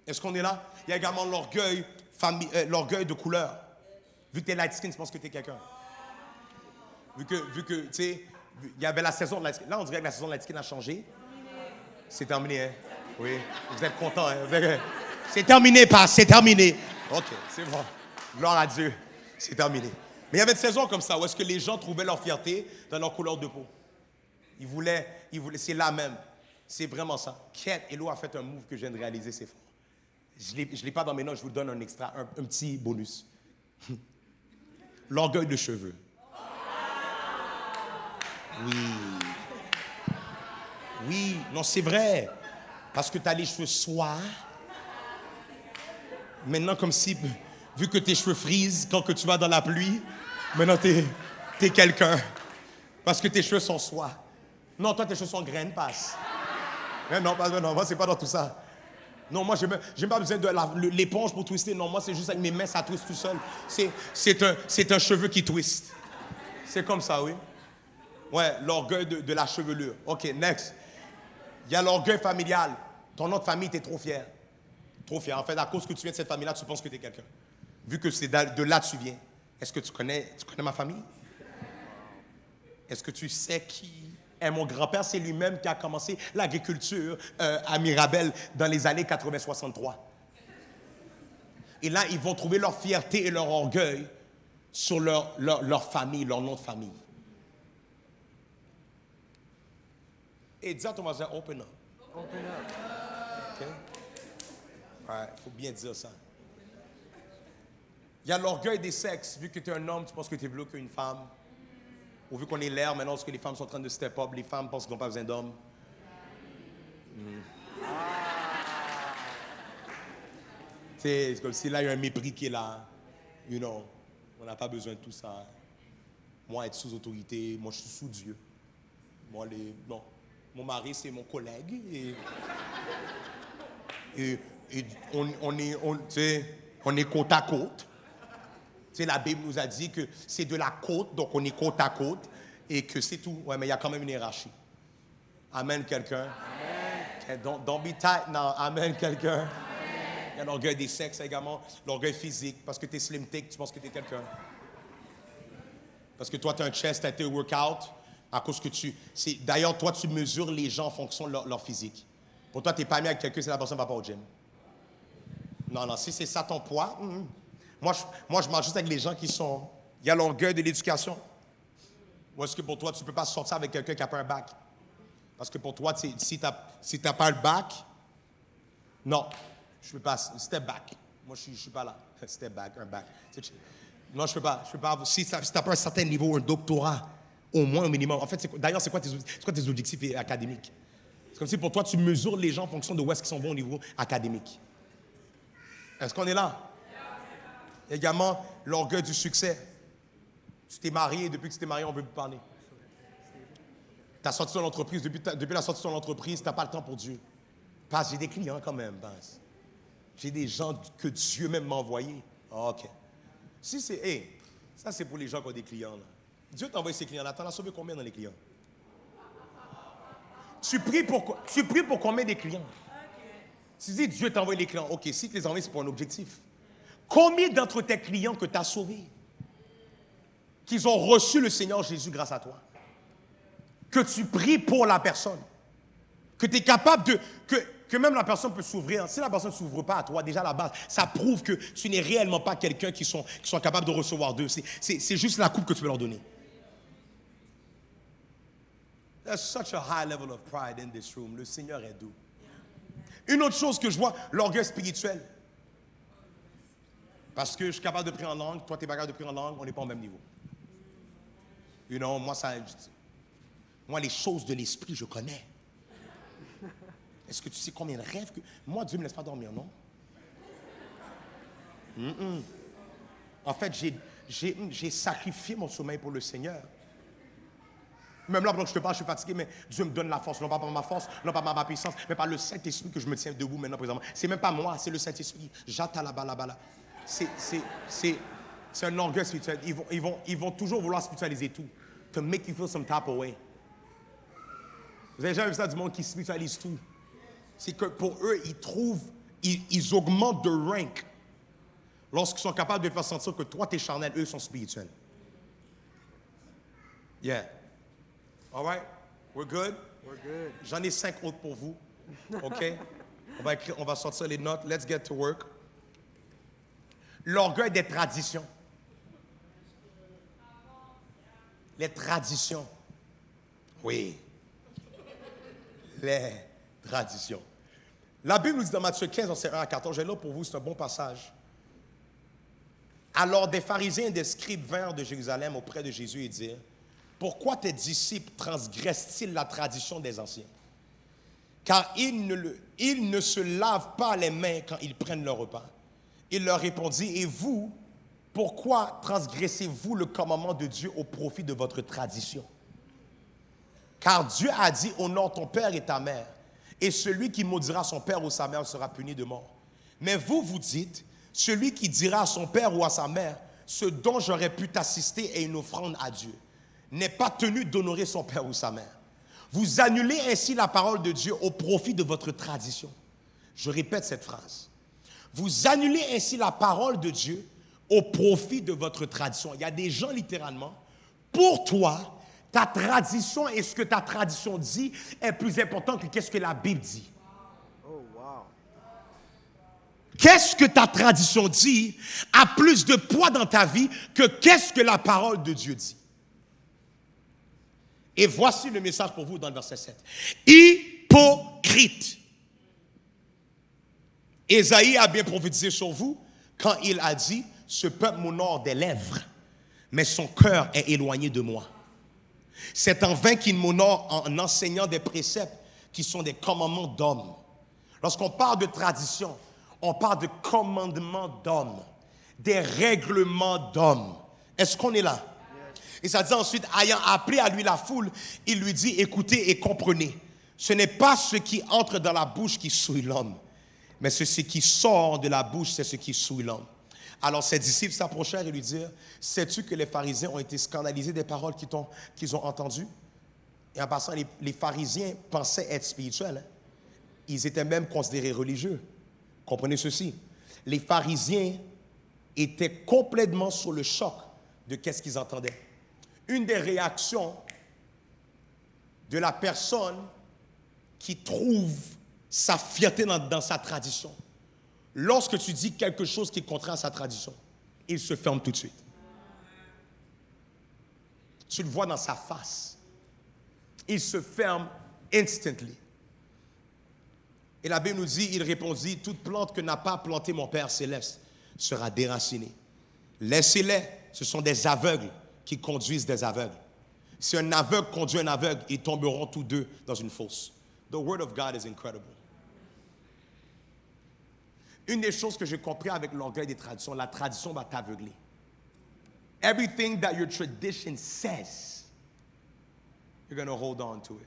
Est-ce qu'on est là? Il y a également l'orgueil de couleur. Vu que tu es light skin, tu penses que tu es quelqu'un. Vu que, tu sais, il y avait la saison de light skin. Là, on dirait que la saison de light skin a changé. C'est terminé, hein? Oui. Vous êtes contents, hein? C'est terminé, c'est terminé. OK, c'est bon. Gloire à Dieu. C'est terminé. Mais il y avait une saison comme ça où est-ce que les gens trouvaient leur fierté dans leur couleur de peau. Ils voulaient, c'est là même. C'est vraiment ça. Kate Hello a fait un move que je viens de réaliser, c'est fort. Je ne l'ai pas dans mes notes, je vous donne un extra, un petit bonus. L'orgueil de cheveux. Oui, non, c'est vrai. Parce que tu as les cheveux soirs. Maintenant, comme si, vu que tes cheveux frisent quand que tu vas dans la pluie, maintenant, t'es quelqu'un. Parce que tes cheveux sont soirs. Non, toi, tes cheveux sont graines, passe. Non, moi, c'est pas dans tout ça. Non, moi, j'ai pas besoin de l'éponge pour twister. Non, moi, c'est juste avec mes mains, ça twiste tout seul. C'est un cheveu qui twiste. C'est comme ça, oui. Ouais, l'orgueil de la chevelure. OK, next. Il y a l'orgueil familial. Ton nom de famille, tu es trop fier. Trop fier. En fait, à cause que tu viens de cette famille-là, tu penses que tu es quelqu'un. Vu que c'est de là que tu viens. Est-ce que tu connais ma famille? Est-ce que tu sais qui est mon grand-père? C'est lui-même qui a commencé l'agriculture à Mirabel dans les années 80-63. Et là, ils vont trouver leur fierté et leur orgueil sur leur famille, leur nom de famille. Et dis à ton voisin, open up. Open up. OK? Ouais, il faut bien dire ça. Il y a l'orgueil des sexes. Vu que tu es un homme, tu penses que tu es plus haut qu'une femme. Ou vu qu'on est l'air, maintenant, parce que les femmes sont en train de step up, les femmes pensent qu'ils n'ont pas besoin d'hommes. C'est comme si là, il y a un mépris qui est là. You know, on n'a pas besoin de tout ça. Moi, être sous autorité, moi, je suis sous Dieu. Moi, non. Mon mari, c'est mon collègue. Et on est côte à côte. Tu sais, la Bible nous a dit que c'est de la côte, donc on est côte à côte, et que c'est tout. Ouais, mais il y a quand même une hiérarchie. Amen, quelqu'un. Amen. Don't be tight now. Amen, quelqu'un. Il y a l'orgueil des sexes également, l'orgueil physique, parce que tu es slim thick, tu penses que tu es quelqu'un. Parce que toi, tu as un chest, tu as été workout, à cause que d'ailleurs, toi, tu mesures les gens en fonction de leur physique. Pour toi, tu n'es pas ami avec quelqu'un, c'est la personne qui ne va pas au gym. Non, si c'est ça ton poids, Moi, je marche juste avec les gens qui sont... Il y a l'orgueil de l'éducation. Ou est-ce que pour toi, tu ne peux pas sortir avec quelqu'un qui n'a pas un bac? Parce que pour toi, si tu n'as pas un bac, non, je ne peux pas. Step back. Moi, je ne suis pas là. Step back, un bac. Non, je ne peux pas. Si tu n'as pas un certain niveau, un doctorat, au moins, au minimum. En fait, d'ailleurs, c'est quoi tes objectifs académiques? C'est comme si pour toi, tu mesures les gens en fonction de où est-ce qu'ils sont bons au niveau académique. Est-ce qu'on est là? Il y a également l'orgueil du succès. Tu t'es marié, depuis que tu t'es marié, on ne veut plus parler. Tu as sorti ton entreprise, depuis la sortie de ton entreprise, tu n'as pas le temps pour Dieu. Parce que j'ai des clients quand même, Vince. J'ai des gens que Dieu même m'a envoyés. Ah, OK. Ça c'est pour les gens qui ont des clients. Là. Dieu t'a envoyé ces clients-là. Tu en as sauvé combien dans les clients? Tu pries pour combien des clients? Si tu dis Dieu t'a envoyé les clients, OK, si tu les envoies, c'est pour un objectif. Combien d'entre tes clients que tu as sauvés, qu'ils ont reçu le Seigneur Jésus grâce à toi? que tu pries pour la personne. Que tu es capable de... Que même la personne peut s'ouvrir. Si la personne ne s'ouvre pas à toi, déjà à la base, ça prouve que tu n'es réellement pas quelqu'un qui sont capables de recevoir d'eux. C'est juste la coupe que tu peux leur donner. There's such a high level of pride in this room. Le Seigneur est doux. Une autre chose que je vois, l'orgueil spirituel. Parce que je suis capable de prier en langue, toi tu n'es pas capable de prier en langue, on n'est pas au même niveau. You know, moi les choses de l'esprit, je connais. Est-ce que tu sais combien de rêves que... Moi, Dieu ne me laisse pas dormir, non? En fait, j'ai sacrifié mon sommeil pour le Seigneur. Même là, pendant que je te parle, je suis fatigué, mais Dieu me donne la force. Non pas par ma force, non pas par ma puissance, mais par le Saint-Esprit que je me tiens debout maintenant, présentement. C'est même pas moi, c'est le Saint-Esprit. J'attends la bala. C'est un orgueil spirituel. Ils vont toujours vouloir spiritualiser tout. To make you feel some type of way. Vous avez jamais vu ça du monde qui spiritualise tout? C'est que pour eux, ils augmentent de rank lorsqu'ils sont capables de faire sentir que toi, tu es charnel, eux sont spirituels. Yeah. All right? We're good? We're good. J'en ai 5 autres pour vous. OK? On va sortir les notes. Let's get to work. L'orgueil des traditions. Les traditions. Oui. Les traditions. La Bible nous dit dans Matthieu 15, verset 1 à 14, j'ai là pour vous, c'est un bon passage. Alors des pharisiens et des scribes vinrent de Jérusalem auprès de Jésus et dirent, pourquoi tes disciples transgressent-ils la tradition des anciens? Car ils ne se lavent pas les mains quand ils prennent leur repas. Il leur répondit, et vous, pourquoi transgressez-vous le commandement de Dieu au profit de votre tradition? Car Dieu a dit, honore ton père et ta mère, et celui qui maudira son père ou sa mère sera puni de mort. Mais vous, vous dites, celui qui dira à son père ou à sa mère, ce dont j'aurais pu t'assister est une offrande à Dieu, n'est pas tenu d'honorer son père ou sa mère. Vous annulez ainsi la parole de Dieu au profit de votre tradition. Je répète cette phrase. Vous annulez ainsi la parole de Dieu au profit de votre tradition. Il y a des gens, littéralement, pour toi, ta tradition et ce que ta tradition dit est plus important que qu'est-ce que la Bible dit. Oh, wow. Qu'est-ce que ta tradition dit a plus de poids dans ta vie que qu'est-ce que la parole de Dieu dit. Et voici le message pour vous dans le verset 7. Hypocrite. Ésaïe a bien prophétisé sur vous quand il a dit, ce peuple m'honore des lèvres, mais son cœur est éloigné de moi. C'est en vain qu'il m'honore en enseignant des préceptes qui sont des commandements d'hommes. Lorsqu'on parle de tradition, on parle de commandements d'hommes, des règlements d'hommes. Est-ce qu'on est là? Yes. Et ça dit ensuite, ayant appelé à lui la foule, il lui dit, écoutez et comprenez, ce n'est pas ce qui entre dans la bouche qui souille l'homme, mais ce qui sort de la bouche, c'est ce qui souille l'homme. Alors ses disciples s'approchèrent et lui dirent, sais-tu que les pharisiens ont été scandalisés des paroles qu'ils ont entendues? Et en passant, les pharisiens pensaient être spirituels. Hein? Ils étaient même considérés religieux. Comprenez ceci. Les pharisiens étaient complètement sur le choc de qu'est-ce qu'ils entendaient. Une des réactions de la personne qui trouve sa fierté dans sa tradition, lorsque tu dis quelque chose qui est contraire à sa tradition, il se ferme tout de suite. Tu le vois dans sa face. Il se ferme instantly. Et la Bible nous dit, il répondit, toute plante que n'a pas plantée mon Père céleste sera déracinée. Laissez-les, ce sont des aveugles qui conduisent des aveugles. Si un aveugle conduit un aveugle, ils tomberont tous deux dans une fosse. The word of God is incredible. Une des choses que j'ai compris avec l'orgueil des traditions, la tradition va t'aveugler. Everything that your tradition says, you're going to hold on to it.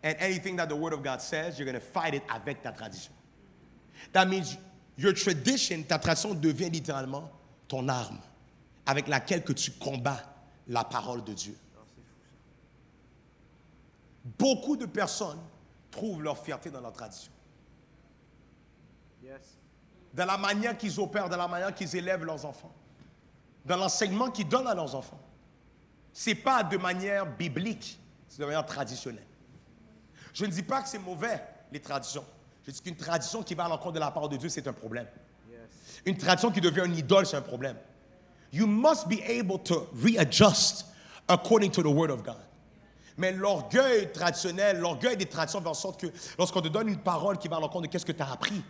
And anything that the Word of God says, you're going to fight it avec ta tradition. That means your tradition, ta tradition devient littéralement ton arme avec laquelle que tu combats la parole de Dieu. Beaucoup de personnes trouvent leur fierté dans leur tradition. Yes. Dans la manière qu'ils opèrent, dans la manière qu'ils élèvent leurs enfants, dans l'enseignement qu'ils donnent à leurs enfants. Ce n'est pas de manière biblique, C'est de manière traditionnelle. Je ne dis pas que c'est mauvais, les traditions. Je dis qu'une tradition qui va à l'encontre de la parole de Dieu, c'est un problème. Yes. Une tradition qui devient une idole, c'est un problème. You must be able to readjust according to the word of God. Mais l'orgueil traditionnel, l'orgueil des traditions fait en sorte que lorsqu'on te donne une parole qui va à l'encontre de ce que tu as appris,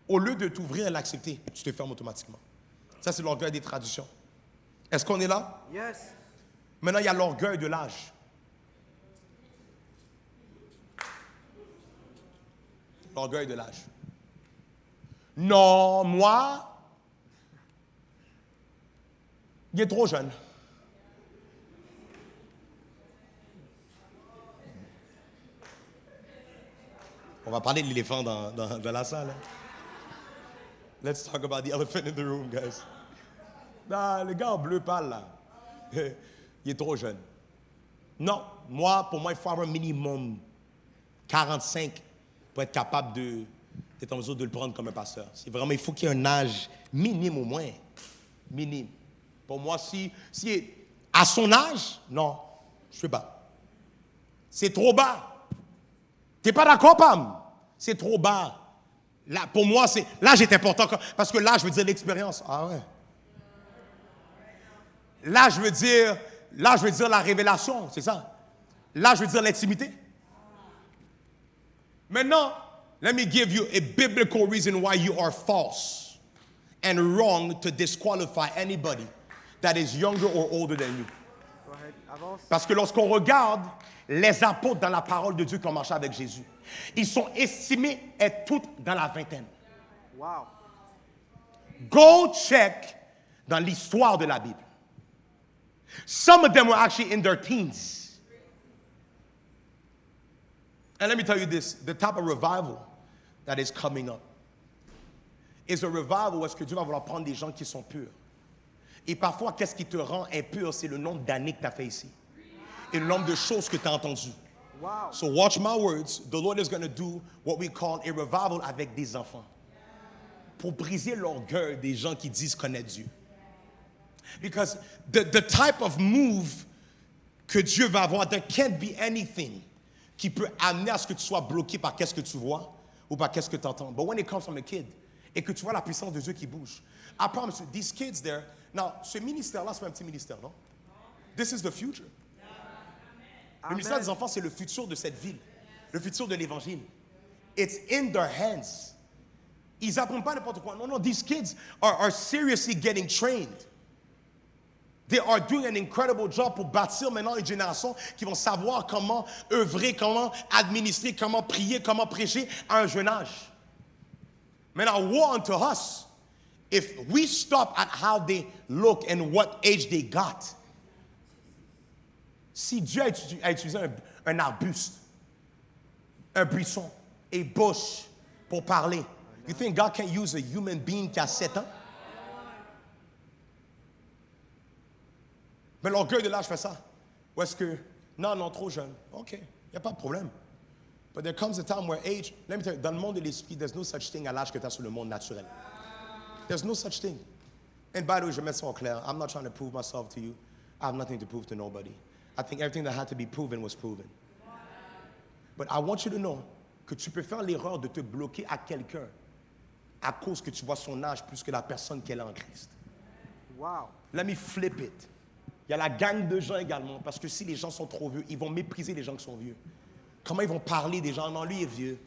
au lieu de t'ouvrir et l'accepter, tu te fermes automatiquement. Ça, c'est l'orgueil des traditions. Est-ce qu'on est là? Yes. Maintenant, il y a l'orgueil de l'âge. L'orgueil de l'âge. Non, moi, il est trop jeune. On va parler de l'éléphant dans la salle. Hein? Let's talk about the elephant in the room, guys. Non, le gars en bleu pâle, là, il est trop jeune. Non, pour moi, il faut avoir un minimum 45 pour être capable d'être en mesure de le prendre comme un pasteur. C'est vraiment, il faut qu'il y ait un âge minime au moins. Minime. Pour moi, si à son âge, non, je ne sais pas. C'est trop bas. Tu n'es pas d'accord, Pam? C'est trop bas. Là, pour moi, l'âge est important parce que l'âge veut dire l'expérience. Ah ouais. L'âge veut dire la révélation, c'est ça. L'âge veut dire l'intimité. Maintenant, let me give you a biblical reason why you are false and wrong to disqualify anybody that is younger or older than you. Go ahead. Avance. Parce que lorsqu'on regarde les apôtres dans la parole de Dieu qui ont marché avec Jésus, ils sont estimés être tous dans la vingtaine. Wow. Go check dans l'histoire de la Bible. Some of them were actually in their teens. And let me tell you this, the type of revival that is coming up is a revival où est-ce que Dieu va vouloir prendre des gens qui sont purs. Et parfois, qu'est-ce qui te rend impur? C'est le nombre d'années que tu as fait ici. Et le nombre de choses que tu as entendues. Wow. So watch my words. The Lord is going to do what we call a revival avec des enfants. Pour briser l'orgueil des gens qui disent connaître Dieu. Because the type of move que Dieu va avoir, there can't be anything qui peut amener à ce que tu sois bloqué par qu'est-ce que tu vois ou par qu'est-ce que tu entends. But when it comes from a kid, et que tu vois la puissance de Dieu qui bouge, I promise you, these kids there, now, ce ministère-là, c'est pas un petit ministère, non? This is the future. Le ministère des enfants, c'est le futur de cette ville, le futur de l'évangile. It's in their hands. Ils apprennent pas n'importe quoi. Non, these kids are seriously getting trained. They are doing an incredible job pour bâtir maintenant une génération qui vont savoir comment œuvrer, comment administrer, comment prier, comment prêcher à un jeune âge. Maintenant, woe unto us if we stop at how they look and what age they got. Si Dieu a utilisé un arbuste, un buisson, a bush pour parler, you think God can use a human being qui a 7 ans? Mais l'orgueil de l'âge fait ça. Ou est-ce que, non, trop jeune. OK, il n'y a pas de problème. But there comes a time where age, let me tell you, dans le monde de l'esprit, there's no such thing à l'âge que tu as sur le monde naturel. There's no such thing. And by the way, je mets ça en clair. I'm not trying to prove myself to you. I have nothing to prove to nobody. I think everything that had to be proven was proven. But I want you to know que tu peux faire l'erreur de te bloquer à quelqu'un à cause que tu vois son âge plus que la personne qu'elle est en Christ. Wow. Let me flip it. Il y a la gang de gens également, parce que si les gens sont trop vieux, ils vont mépriser les gens qui sont vieux. Comment ils vont parler des gens? Non, lui est vieux.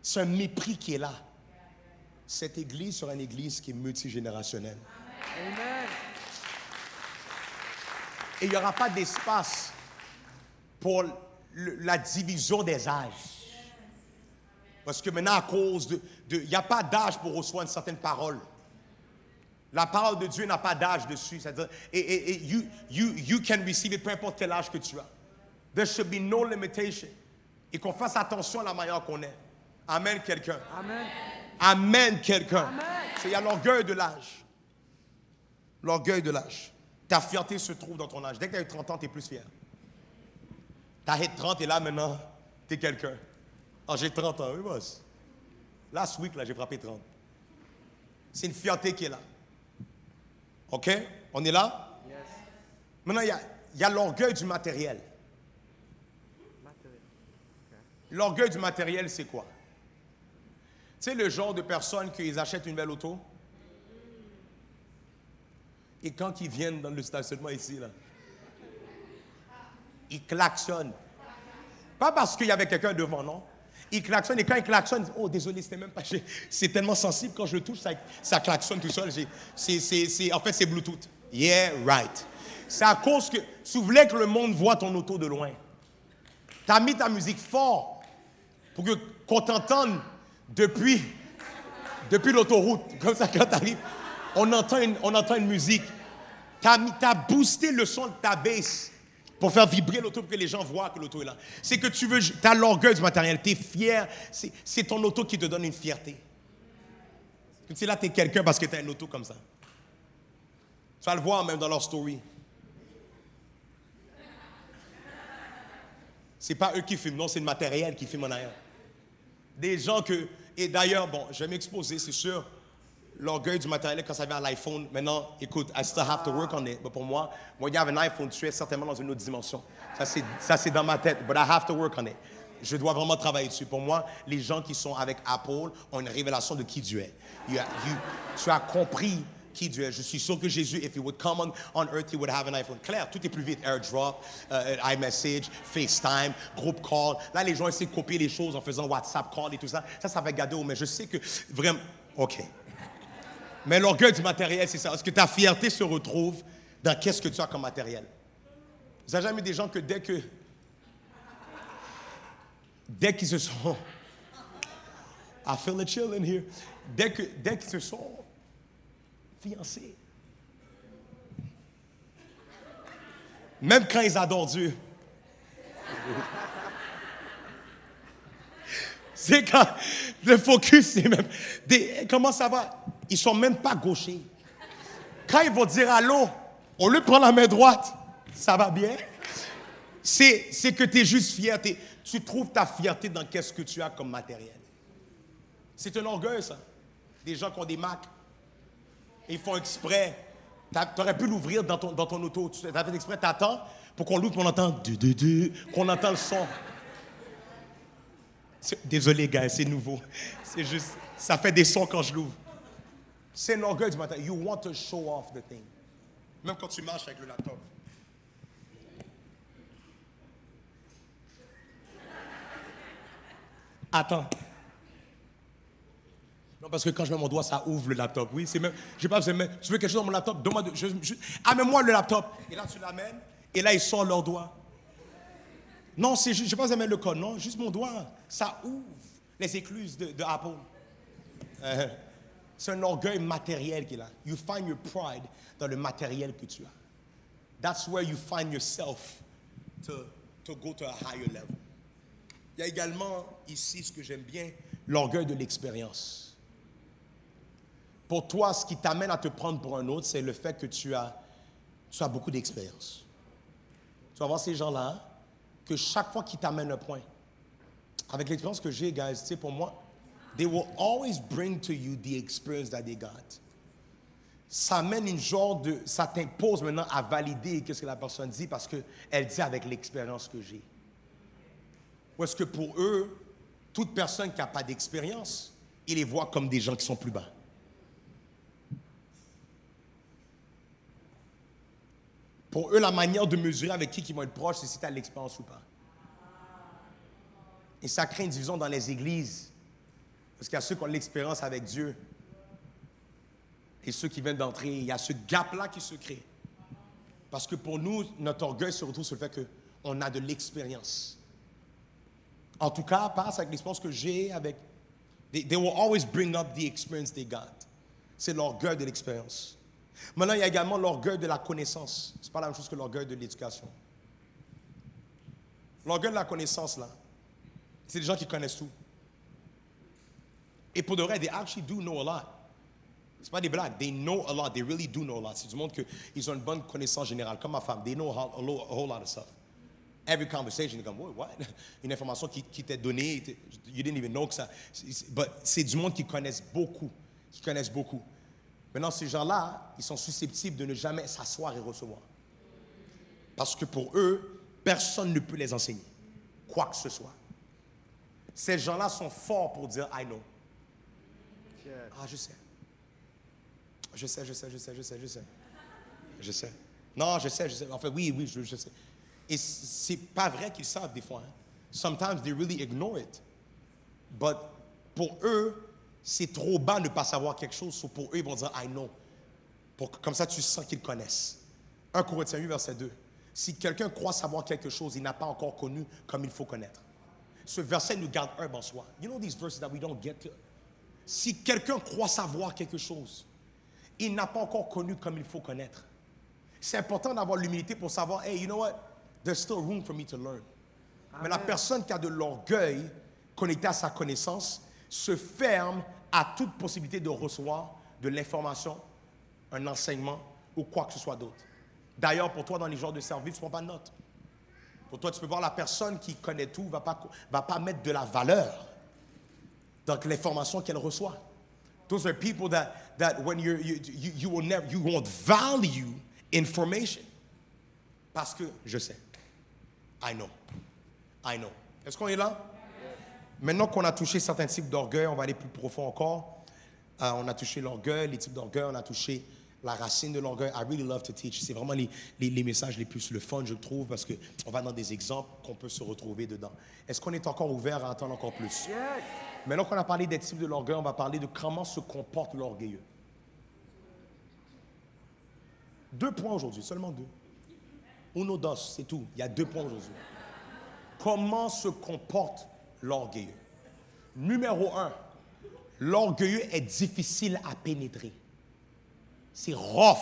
C'est un mépris qui est là. Cette église sera une église qui est multigénérationnelle. Amen. Et il n'y aura pas d'espace pour la division des âges. Parce que maintenant, à cause il n'y a pas d'âge pour recevoir une certaine parole. La parole de Dieu n'a pas d'âge dessus. C'est-à-dire, you can receive it, peu importe quel âge que tu as. There should be no limitation. Et qu'on fasse attention à la manière qu'on est. Amen, quelqu'un. Amen. Amen, quelqu'un. Amen. Il y a l'orgueil de l'âge. L'orgueil de l'âge. Ta fierté se trouve dans ton âge. Dès que tu as eu 30 ans, tu es plus fier. Tu as hit 30 et là, maintenant, tu es quelqu'un. Ah, j'ai 30 ans, oui, boss. Last week, là, j'ai frappé 30. C'est une fierté qui est là. OK? On est là? Yes. Maintenant, il y a l'orgueil du matériel. Matériel. L'orgueil du matériel, c'est quoi? Tu sais, le genre de personnes qui achètent une belle auto et quand ils viennent dans le stationnement ici, là, ils klaxonnent. Pas parce qu'il y avait quelqu'un devant, non. Ils klaxonnent et quand ils klaxonnent, oh désolé, c'était même pas... C'est tellement sensible, quand je le touche, ça klaxonne tout seul. En fait, c'est Bluetooth. Yeah, right. C'est à cause que tu voulais que le monde voit ton auto de loin. Tu as mis ta musique fort pour qu'on t'entende depuis l'autoroute. Comme ça, quand tu arrives, on entend une musique. Tu as boosté le son de ta bass pour faire vibrer l'auto, pour que les gens voient que l'auto est là. C'est que tu as l'orgueil du matériel, tu es fier. C'est ton auto qui te donne une fierté. Tu sais, là, tu es quelqu'un parce que tu as une auto comme ça. Tu vas le voir même dans leur story. C'est pas eux qui filment, non, c'est le matériel qui filme en arrière. Des gens que... Et d'ailleurs, bon, je vais m'exposer, c'est sûr. L'orgueil du matériel, quand ça vient à l'iPhone, maintenant, écoute, I still have to work on it. Mais pour moi, il y a un iPhone, tu es certainement dans une autre dimension. Ça, c'est dans ma tête, but I have to work on it. Je dois vraiment travailler dessus. Pour moi, les gens qui sont avec Apple ont une révélation de qui Dieu est. Tu as compris qui Dieu est. Je suis sûr que Jésus, if he would come on earth, he would have an iPhone. Claire, tout est plus vite. AirDrop, iMessage, FaceTime, group call. Là, les gens essaient de copier les choses en faisant WhatsApp call et tout ça. Ça va garder. Mais je sais que vraiment... OK. Mais l'orgueil du matériel, c'est ça. Est-ce que ta fierté se retrouve dans qu'est-ce que tu as comme matériel? Vous n'avez jamais des gens que dès qu'ils se sont... I feel the chill in here. Dès qu'ils se sont fiancés, même quand ils adorent Dieu, c'est quand le focus, c'est même... comment ça va? Ils ne sont même pas gauchers. Quand ils vont dire allô, on lui prend la main droite, ça va bien? C'est que tu es juste fier. Tu trouves ta fierté dans qu'est-ce que tu as comme matériel. C'est un orgueil, ça. Des gens qui ont des Macs. Ils font exprès. Tu aurais pu l'ouvrir dans ton auto. Tu as fait exprès, tu attends pour qu'on l'ouvre, qu'on entend qu'on entend le son. Désolé, gars, c'est nouveau. C'est juste, ça fait des sons quand je l'ouvre. C'est un orgueil du matin. You want to show off the thing. Même quand tu marches avec le laptop. Attends. Non, parce que quand je mets mon doigt, ça ouvre le laptop. Oui, c'est même... Je sais pas, tu veux quelque chose dans mon laptop? Donne-moi... Amène-moi le laptop. Et là, tu l'amènes. Et là, ils sortent leur doigt. Non, c'est juste... Je ne sais pas mettre le code. Non, juste mon doigt. Ça ouvre les écluses de Apple. C'est un orgueil matériel qu'il a. You find your pride dans le matériel que tu as. That's where you find yourself to go to a higher level. Il y a également ici, ce que j'aime bien, l'orgueil de l'expérience. Pour toi, ce qui t'amène à te prendre pour un autre, c'est le fait que tu as beaucoup d'expérience. Tu vas voir ces gens-là, que chaque fois qu'ils t'amènent un point, avec l'expérience que j'ai, guys, tu sais, pour moi, they will always bring to you the experience that they got. Ça amène une genre de... Ça t'impose maintenant à valider ce que la personne dit parce qu'elle dit avec l'expérience que j'ai. Ou est-ce que pour eux, toute personne qui n'a pas d'expérience, ils les voient comme des gens qui sont plus bas. Pour eux, la manière de mesurer avec qui ils vont être proches, c'est si tu as l'expérience ou pas. Et ça crée une division dans les églises. Parce qu'il y a ceux qui ont l'expérience avec Dieu. Et ceux qui viennent d'entrer, il y a ce gap-là qui se crée. Parce que pour nous, notre orgueil se retrouve sur le fait qu'on a de l'expérience. En tout cas, passe avec l'expérience que j'ai avec... They will always bring up the experience they got. C'est l'orgueil de l'expérience. Maintenant, il y a également l'orgueil de la connaissance. Ce n'est pas la même chose que l'orgueil de l'éducation. L'orgueil de la connaissance, là, c'est des gens qui connaissent tout. Et pour de vrai, they actually do know a lot. Ce n'est pas des blagues. They know a lot. They really do know a lot. C'est du monde qu'ils ont une bonne connaissance générale. Comme ma femme, they know a whole lot of stuff. Every conversation, ils disent, what? Une information qui t'est donnée, you didn't even know que ça. But c'est du monde qui connaissent beaucoup. Maintenant, ces gens-là, ils sont susceptibles de ne jamais s'asseoir et recevoir. Parce que pour eux, personne ne peut les enseigner. quoi que ce soit. Ces gens-là sont forts pour dire I know. Yes. Ah, je sais. Je sais. Non, je sais. En fait, oui, je sais. Et c'est pas vrai qu'ils savent des fois. Hein. Sometimes they really ignore it. But pour eux, c'est trop bas de ne pas savoir quelque chose. So pour eux, ils vont dire I know. Comme ça, tu sens qu'ils connaissent. 1 Corinthiens 8, verset 2. Si quelqu'un croit savoir quelque chose, il n'a pas encore connu comme il faut connaître. Ce verset nous garde humbles en soi. You know these verses that we don't get to? Si quelqu'un croit savoir quelque chose, il n'a pas encore connu comme il faut connaître. C'est important d'avoir l'humilité pour savoir, hey, you know what? There's still room for me to learn. Mais la personne qui a de l'orgueil connecté à sa connaissance se ferme à toute possibilité de recevoir de l'information, un enseignement ou quoi que ce soit d'autre. D'ailleurs, pour toi, dans les genres de service, tu ne prends pas de notes. Pour toi, tu peux voir la personne qui connaît tout, va pas mettre de la valeur dans l'information qu'elle reçoit. Those are people that when you won't value information. Parce que je sais. I know. Est-ce qu'on est là? Maintenant qu'on a touché certains types d'orgueil, on va aller plus profond encore. On a touché l'orgueil, les types d'orgueil, on a touché la racine de l'orgueil. I really love to teach. C'est vraiment les messages les plus le fun, je trouve, parce qu'on va dans des exemples qu'on peut se retrouver dedans. Est-ce qu'on est encore ouvert à entendre encore plus? Yes. Maintenant qu'on a parlé des types de l'orgueil, on va parler de comment se comporte l'orgueilleux. 2 points aujourd'hui, seulement 2. Uno dos, c'est tout. Il y a 2 points aujourd'hui. Comment se comporte l'orgueilleux? Numéro 1, l'orgueilleux est difficile à pénétrer. C'est rough.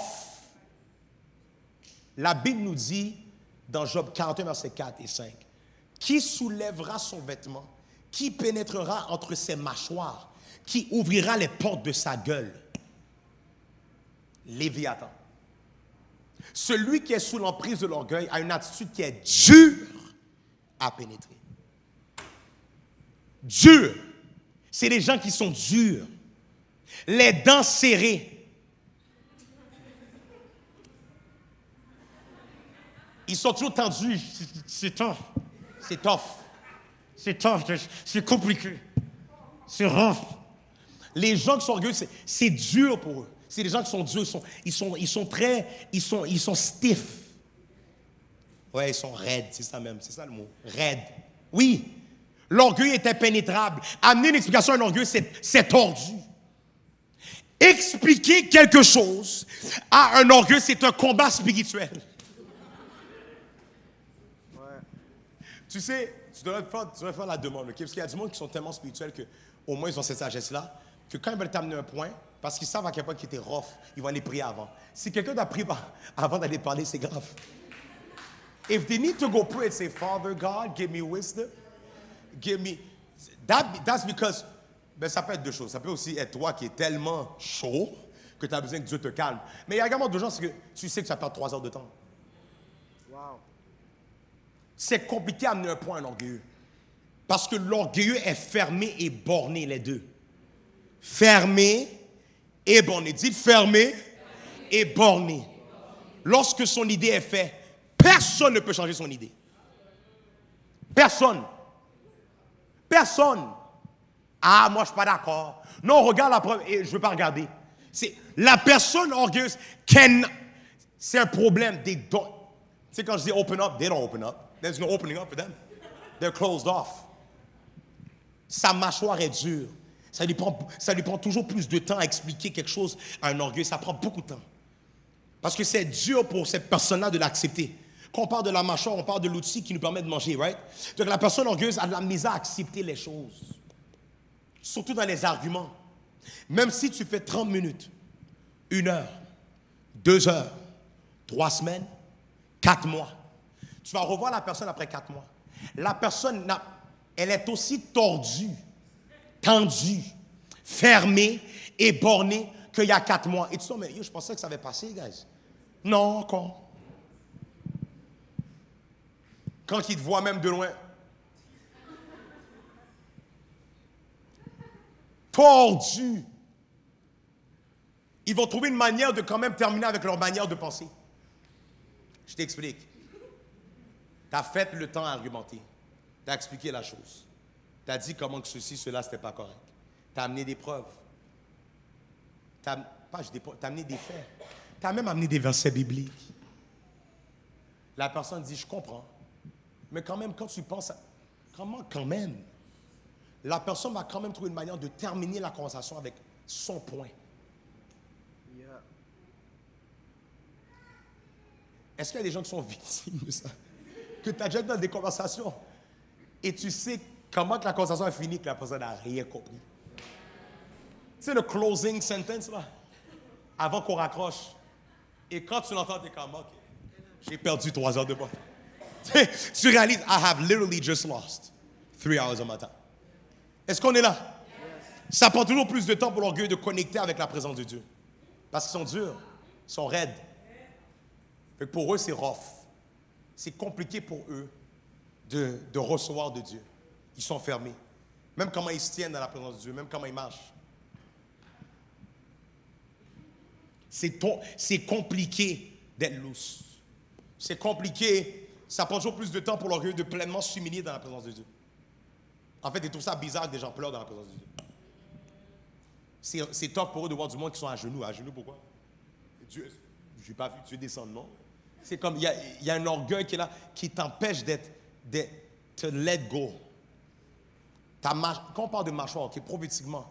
La Bible nous dit, dans Job 41, versets 4 et 5, « Qui soulèvera son vêtement? Qui pénétrera entre ses mâchoires? Qui ouvrira les portes de sa gueule? » Léviathan. Celui qui est sous l'emprise de l'orgueil a une attitude qui est dure à pénétrer. Dur. C'est des gens qui sont durs. Les dents serrées. Ils sont toujours tendus. C'est tough. C'est tough. C'est tough. C'est compliqué. C'est rough. Les gens qui sont orgueilleux, c'est dur pour eux. C'est des gens qui sont durs. Ils sont stiff. Ouais, ils sont raides. C'est ça même. C'est ça le mot. Raide. Oui. L'orgueil est impénétrable. Amener une explication à un orgueil, c'est tordu. Expliquer quelque chose à un orgueil, c'est un combat spirituel. Ouais. Tu sais, tu devrais faire la demande, okay? Parce qu'il y a du monde qui sont tellement spirituels qu'au moins ils ont cette sagesse-là, que quand ils veulent t'amener un point, parce qu'ils savent à quel point qui était rough, ils vont aller prier avant. Si quelqu'un t'a prié avant d'aller parler, c'est grave. If they need to go pray and say, Father God, give me wisdom, give me... That's because... Ben, ça peut être 2 choses. Ça peut aussi être toi qui es tellement chaud que tu as besoin que Dieu te calme. Mais il y a également 2 gens, c'est que tu sais que ça perd 3 heures de temps. Wow. C'est compliqué à amener un point à un orgueilleux. Parce que l'orgueilleux est fermé et borné, les deux. Fermé et borné. Dites fermé et borné. Lorsque son idée est faite, personne ne peut changer son idée. Personne. Ah, moi, je ne suis pas d'accord. Non, regarde la preuve et je ne veux pas regarder. La personne orgueilleuse, c'est un problème. Tu sais, quand je dis open up, they don't open up. There's no opening up for them. They're closed off. Sa mâchoire est dure. Ça lui prend toujours plus de temps à expliquer quelque chose à un orgueil. Ça prend beaucoup de temps. Parce que c'est dur pour cette personne-là de l'accepter. Quand on parle de la mâchoire, on parle de l'outil qui nous permet de manger, right? Donc la personne orgueilleuse a de la misère à accepter les choses. Surtout dans les arguments. Même si tu fais 30 minutes, 1 heure, 2 heures, 3 semaines, 4 mois, tu vas revoir la personne après 4 mois. La personne, elle est aussi tordue, tendue, fermée et bornée qu'il y a 4 mois. Et tu dis, mais je pensais que ça avait passé, guys. Non, encore. Quand ils te voient même de loin, tordu. Ils vont trouver une manière de quand même terminer avec leur manière de penser. Je t'explique. Tu as fait le temps à argumenter. Tu as expliqué la chose. Tu as dit comment que ceci, cela, c'était pas correct. Tu as amené des preuves. Tu as amené des faits. Tu as même amené des versets bibliques. La personne dit, je comprends. Mais quand même, quand tu penses à... Comment quand même? La personne va quand même trouver une manière de terminer la conversation avec son point. Yeah. Est-ce qu'il y a des gens qui sont victimes de ça? Que tu as déjà dans des conversations et tu sais comment que la conversation est finie, que la personne n'a rien compris. Tu sais, le closing sentence, là, avant qu'on raccroche. Et quand tu l'entends, tu es comme, OK, j'ai perdu 3 heures de temps. Tu réalises, I have literally just lost 3 hours of my time. Est-ce qu'on est là? Yes. Ça prend toujours plus de temps pour l'orgueil de connecter avec la présence de Dieu. Parce qu'ils sont durs, ils sont raides. Fait que pour eux, c'est rough. C'est compliqué pour eux de recevoir de Dieu. Ils sont fermés. Même comment ils se tiennent dans la présence de Dieu, même comment ils marchent. C'est compliqué d'être loose. C'est compliqué. Ça prend toujours plus de temps pour l'orgueil de pleinement s'humilier dans la présence de Dieu. En fait, ils trouvent ça bizarre que des gens pleurent dans la présence de Dieu. C'est top pour eux de voir du monde qui sont à genoux. À genoux, pourquoi? Dieu, je n'ai pas vu Dieu descendre, non? C'est comme, il y a un orgueil qui est là, qui t'empêche de let go. Quand on parle de mâchoire, prophétiquement,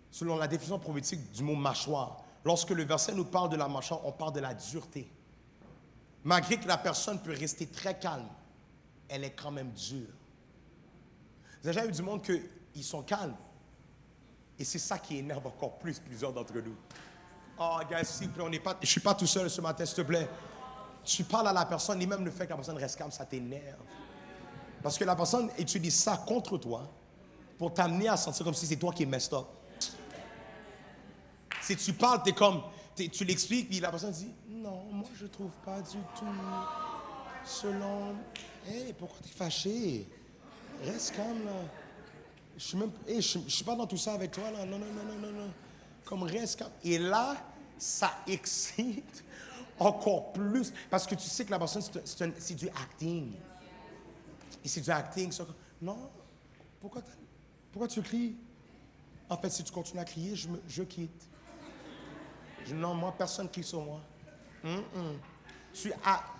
selon la définition prophétique du mot mâchoire, lorsque le verset nous parle de la mâchoire, on parle de la dureté. Malgré que la personne peut rester très calme, elle est quand même dure. Vous avez déjà eu du monde qu'ils sont calmes. Et c'est ça qui énerve encore plus plusieurs d'entre nous. Oh, gars, s'il te plaît, je ne suis pas tout seul ce matin, s'il te plaît. Tu parles à la personne, et même le fait que la personne reste calme, ça t'énerve. Parce que la personne utilise ça contre toi pour t'amener à sentir comme si c'est toi qui es messed up. Si tu parles, tu l'expliques, puis la personne dit, non, moi je ne trouve pas du tout. Selon, hey, pourquoi tu es fâché? Reste calme, là. Je suis pas dans tout ça avec toi, là. Non. Comme reste calme. Et là, ça excite encore plus. Parce que tu sais que la personne, c'est du acting. Et c'est du acting. Non, pourquoi tu cries? En fait, si tu continues à crier, je quitte. Non, moi, personne ne crie sur moi.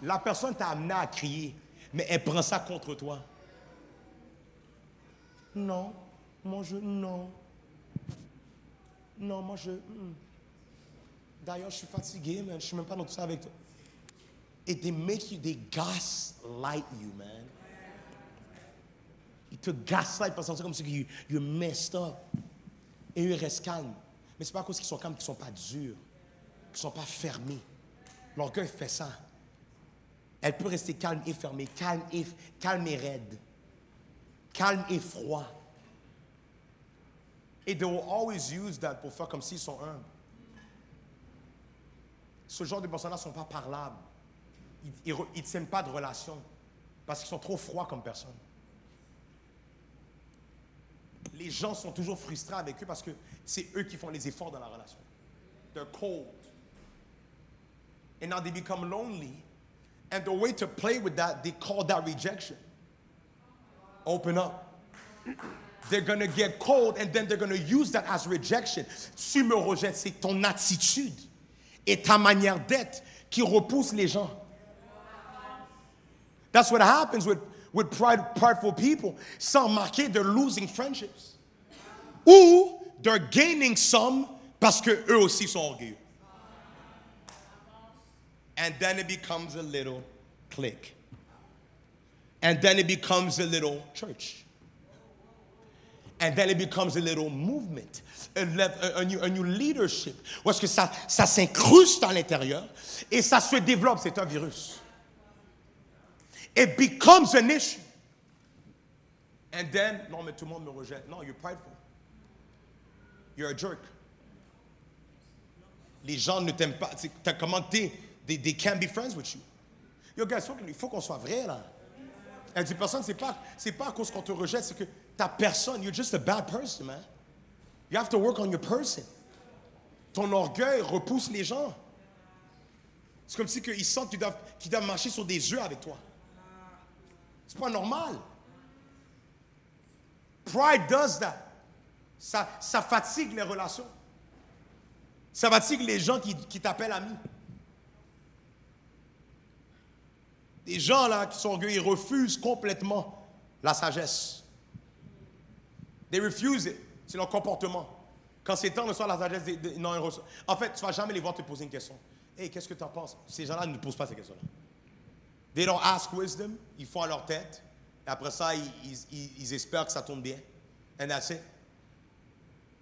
La personne t'a amené à crier, mais elle prend ça contre toi. Non, moi non. Non, moi D'ailleurs, je suis fatigué, man. Je suis même pas dans tout ça avec toi. Et they gaslight you, man. Ils te gaslight parce que c'est comme si you're messed up. Et eux, ils restent calmes. Mais c'est pas à cause qu'ils sont calmes qu'ils sont pas durs, qu'ils sont pas fermés. L'orgueil fait ça. Elle peut rester calme et fermée, calme et raide. Calme et froid. Et they will always use that pour faire comme s'ils sont humbles. Ce genre de personnes-là ne sont pas parlables. Ils ne tiennent pas de relation parce qu'ils sont trop froids comme personne. Les gens sont toujours frustrés avec eux parce que c'est eux qui font les efforts dans la relation. They're cold. And now they become lonely. And the way to play with that, they call that rejection. Open up. They're going to get cold and then they're going to use that as rejection. Tu me rejettes, c'est ton attitude et ta manière d'être qui repousse les gens. That's what happens with prideful people. Sans remarquer, they're losing friendships. Ou they're gaining some parce qu'eux aussi sont orgueilleux. And then it becomes a little clique. And then it becomes a little church. And then it becomes a little movement, a new leadership. Où est-ce que ça s'incruste à l'intérieur et ça se développe, c'est un virus. It becomes an issue. And then, non, mais tout le monde me rejette. Non, you're prideful. You're a jerk. Les gens ne t'aiment pas. T'as commenté, they can't be friends with you. Yo, guys, il faut qu'on soit vrai, là. Elle dit, personne, c'est pas à cause qu'on te rejette, c'est que ta personne, you're just a bad person, man. You have to work on your person. Ton orgueil repousse les gens. C'est comme si ils sentent qu'ils doivent marcher sur des œufs avec toi. C'est pas normal. Pride does that. Ça fatigue les relations. Ça fatigue les gens qui t'appellent ami. Des gens là qui sont orgueilleux, ils refusent complètement la sagesse. They refuse it. C'est leur comportement. Quand c'est temps de recevoir la sagesse, non, ils reçoivent. En fait, tu ne vas jamais les voir te poser une question. Hey, qu'est-ce que tu en penses? Ces gens-là ne posent pas ces questions-là. They don't ask wisdom. Ils font à leur tête. Et après ça, ils espèrent que ça tourne bien. And that's it.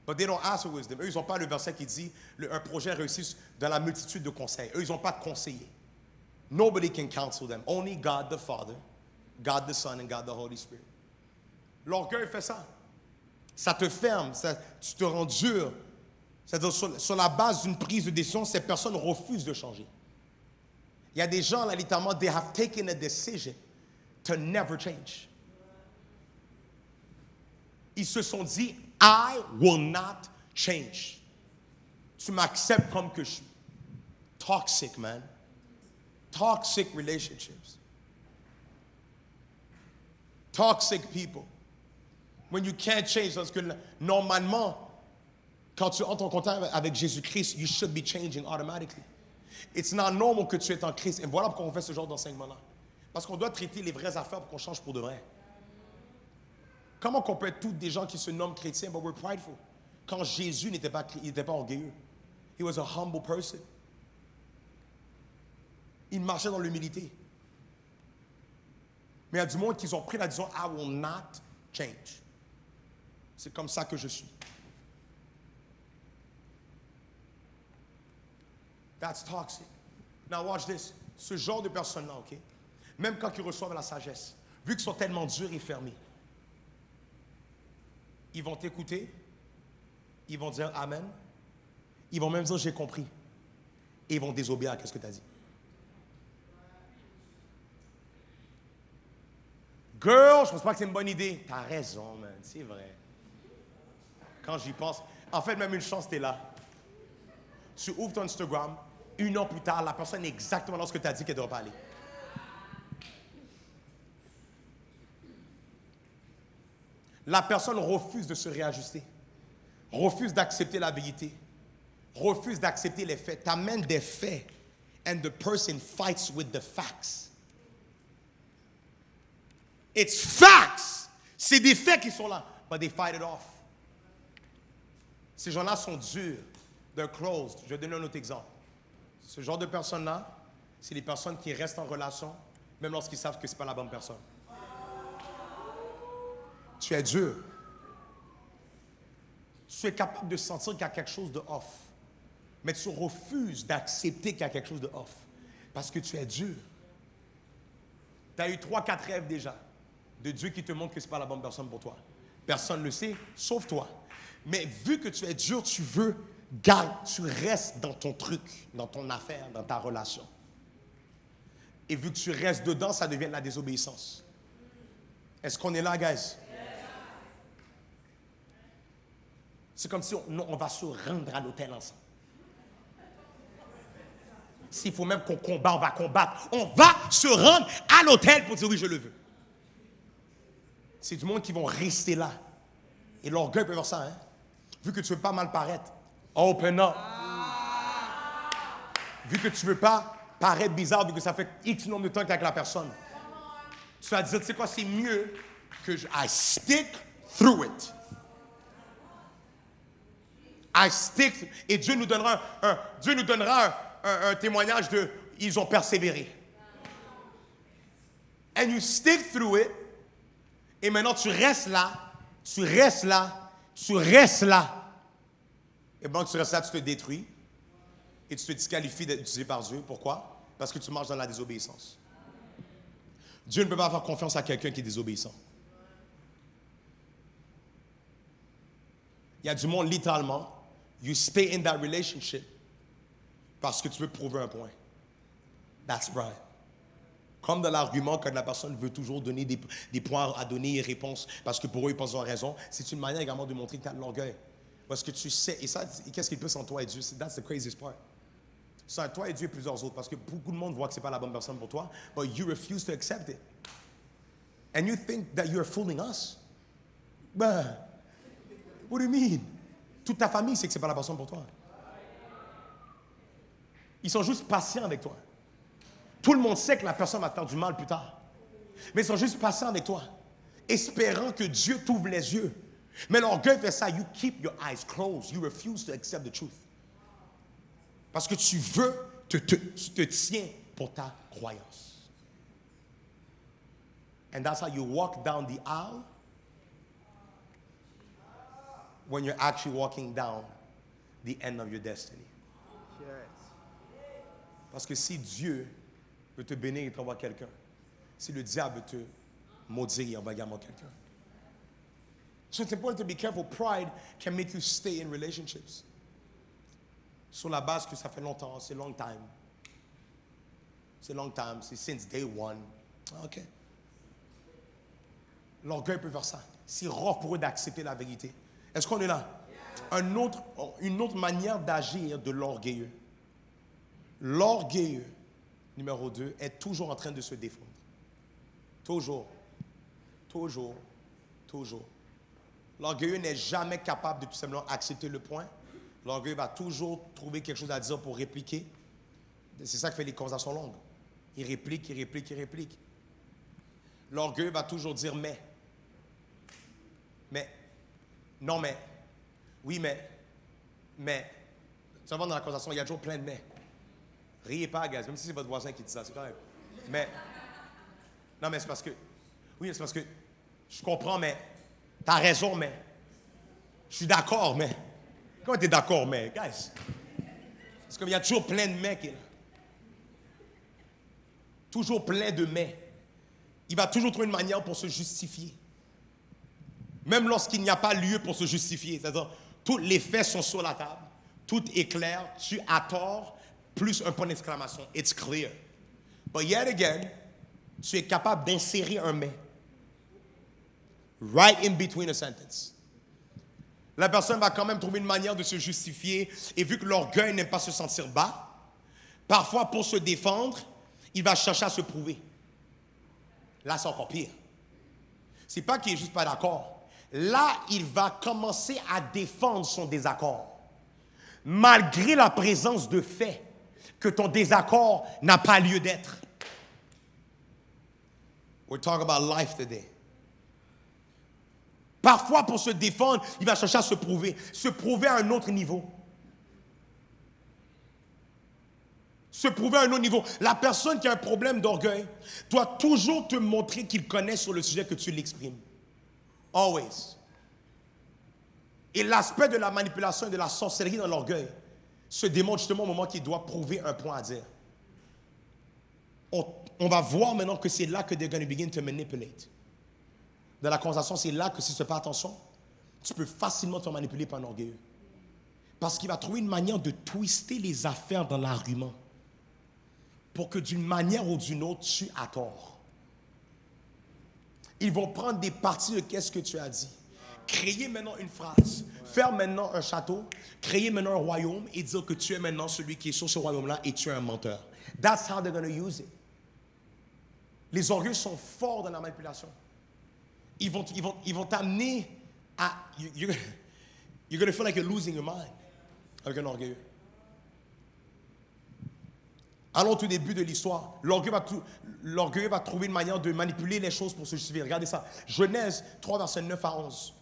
But they don't ask for wisdom. Eux, ils n'ont pas le verset qui dit un projet réussit dans la multitude de conseils. Eux, ils n'ont pas de conseillers. Nobody can counsel them. Only God the Father, God the Son, and God the Holy Spirit. L'orgueil fait ça. Ça te ferme, tu te rends dur. C'est-à-dire, sur la base d'une prise de décision, ces personnes refusent de changer. Il y a des gens, là, littéralement, they have taken a decision to never change. Ils se sont dit, I will not change. Tu m'acceptes comme que je suis. Toxic, man. Toxic relationships. Toxic people. When you can't change, parce que normalement, quand tu entres en contact avec Jésus-Christ, you should be changing automatically. It's not normal que tu es en Christ. Et voilà pourquoi on fait ce genre d'enseignement-là. Parce qu'on doit traiter les vraies affaires pour qu'on change pour de vrai. Comment qu'on peut être tous des gens qui se nomment chrétiens, but we're prideful? Quand Jésus n'était pas orgueilleux. He was a humble person. Il marchait dans l'humilité. Mais il y a du monde qui ont pris la décision, I will not change. C'est comme ça que je suis. That's toxic. Now watch this. Ce genre de personnes-là, OK? Même quand ils reçoivent la sagesse, vu qu'ils sont tellement durs et fermés, ils vont t'écouter, ils vont dire Amen, ils vont même dire j'ai compris, et ils vont désobéir à ce que tu as dit. Girl, je pense pas que c'est une bonne idée. T'as raison, man, c'est vrai. Quand j'y pense, en fait, même une chance, t'es là. Tu ouvres ton Instagram, 1 an plus tard, la personne est exactement dans ce que tu as dit qu'elle ne doit pas aller. La personne refuse de se réajuster, refuse d'accepter la vérité, refuse d'accepter les faits. T'amènes des faits, and the person fights with the facts. It's facts. C'est des faits qui sont là, but they fight it off. Ces gens-là sont durs. They're closed. Je vais donner un autre exemple. Ce genre de personnes-là, c'est les personnes qui restent en relation, même lorsqu'ils savent que ce n'est pas la bonne personne. Tu es dur. Tu es capable de sentir qu'il y a quelque chose de off. Mais tu refuses d'accepter qu'il y a quelque chose de off. Parce que tu es dur. Tu as eu 3-4 rêves déjà de Dieu qui te montre que ce n'est pas la bonne personne pour toi. Personne ne le sait, sauf toi. Mais vu que tu es dur, tu veux garder, tu restes dans ton truc, dans ton affaire, dans ta relation. Et vu que tu restes dedans, ça devient de la désobéissance. Est-ce qu'on est là, guys? C'est comme si on va se rendre à l'hôtel ensemble. S'il faut même qu'on combat, on va combattre. On va se rendre à l'hôtel pour dire oui, je le veux. C'est du monde qui vont rester là. Et l'orgueil peut faire ça, hein? Vu que tu ne veux pas mal paraître, open up. Vu que tu ne veux pas paraître bizarre, vu que ça fait X nombre de temps que tu es avec la personne, tu vas dire, tu sais quoi, c'est mieux que I stick through it. I stick. Et Dieu nous donnera un témoignage de ils ont persévéré. And you stick through it. Et maintenant tu restes là, tu restes là, tu restes là. Et bon, tu restes là, tu te détruis. Et tu te disqualifies d'être utilisé par Dieu. Pourquoi? Parce que tu marches dans la désobéissance. Dieu ne peut pas avoir confiance à quelqu'un qui est désobéissant. Il y a du monde, littéralement, you stay in that relationship parce que tu veux prouver un point. That's pride. Comme dans l'argument, quand la personne veut toujours donner des points à donner et réponses parce que pour eux, ils pensent avoir raison, c'est une manière également de montrer que tu as de l'orgueil. Parce que tu sais, et ça, qu'est-ce qui peut entre toi et Dieu? That's the craziest part. C'est toi et Dieu et plusieurs autres, parce que beaucoup de monde voit que ce n'est pas la bonne personne pour toi, but you refuse to accept it. And you think that you're fooling us? Ben, what do you mean? Toute ta famille sait que ce n'est pas la personne pour toi. Ils sont juste patients avec toi. Tout le monde sait que la personne va te faire du mal plus tard. Mais ils sont juste patients avec toi, espérant que Dieu t'ouvre les yeux. Mais l'orgueil fait ça. You keep your eyes closed. You refuse to accept the truth. Parce que tu veux, tu te tiens pour ta croyance. And that's how you walk down the aisle when you're actually walking down the end of your destiny. Parce que si Dieu veut te bénir, il t'envoie quelqu'un. Si le diable veut te maudire, il envoie également quelqu'un. So it's important to be careful. Pride can make you stay in relationships. Sur la base que ça fait longtemps, c'est long time. C'est long time, c'est since day one. OK. L'orgueil peut faire ça. C'est rare pour eux d'accepter la vérité. Est-ce qu'on est là? Une autre manière d'agir de l'orgueilleux. L'orgueilleux, numéro 2, est toujours en train de se défendre. Toujours. Toujours. Toujours. L'orgueilleux n'est jamais capable de tout simplement accepter le point. L'orgueilleux va toujours trouver quelque chose à dire pour répliquer. C'est ça qui fait les conversations longues. Il réplique, il réplique, il réplique. L'orgueilleux va toujours dire mais, non mais, oui mais. Tu vas voir dans la conversation, il y a toujours plein de mais. Riez pas, gars, même si c'est votre voisin qui dit ça, c'est correct. Mais, non mais c'est parce que, oui c'est parce que, je comprends mais, t'as raison mais, je suis d'accord mais. Comment t'es d'accord mais, guys? Parce qu'il y a toujours plein de mais qui est là. Toujours plein de mais. Il va toujours trouver une manière pour se justifier. Même lorsqu'il n'y a pas lieu pour se justifier. C'est-à-dire, tous les faits sont sur la table. Tout est clair. Tu as tort. Plus un point d'exclamation. It's clear. But yet again, tu es capable d'insérer un mais. Right in between a sentence. La personne va quand même trouver une manière de se justifier. Et vu que l'orgueil n'aime pas se sentir bas, parfois pour se défendre, il va chercher à se prouver. Là, c'est encore pire. C'est pas qu'il est juste pas d'accord. Là, il va commencer à défendre son désaccord. Malgré la présence de faits que ton désaccord n'a pas lieu d'être. We're talking about life today. Parfois, pour se défendre, il va chercher à se prouver à un autre niveau. Se prouver à un autre niveau. La personne qui a un problème d'orgueil doit toujours te montrer qu'il connaît sur le sujet que tu l'exprimes. Always. Et l'aspect de la manipulation et de la sorcellerie dans l'orgueil se démontre justement au moment qu'il doit prouver un point à dire. On va voir maintenant que c'est là que they're going to begin to manipulate. Dans la conversation, c'est là que si tu ne fais pas attention, tu peux facilement te manipuler par un orgueilleux. Parce qu'il va trouver une manière de twister les affaires dans l'argument. Pour que d'une manière ou d'une autre, tu as tort. Ils vont prendre des parties de qu'est-ce que tu as dit. Créer maintenant une phrase. Faire maintenant un château. Créer maintenant un royaume et dire que tu es maintenant celui qui est sur ce royaume-là et tu es un menteur. That's how they're going to use it. Les orgueilleux sont forts dans la manipulation. Ils vont t'amener à... You're going to feel like you're losing your mind avec un orgueilleux. Allons au tout début de l'histoire. L'orgueil va trouver une manière de manipuler les choses pour se justifier. Regardez ça. Genèse 3, versets 9 à 11.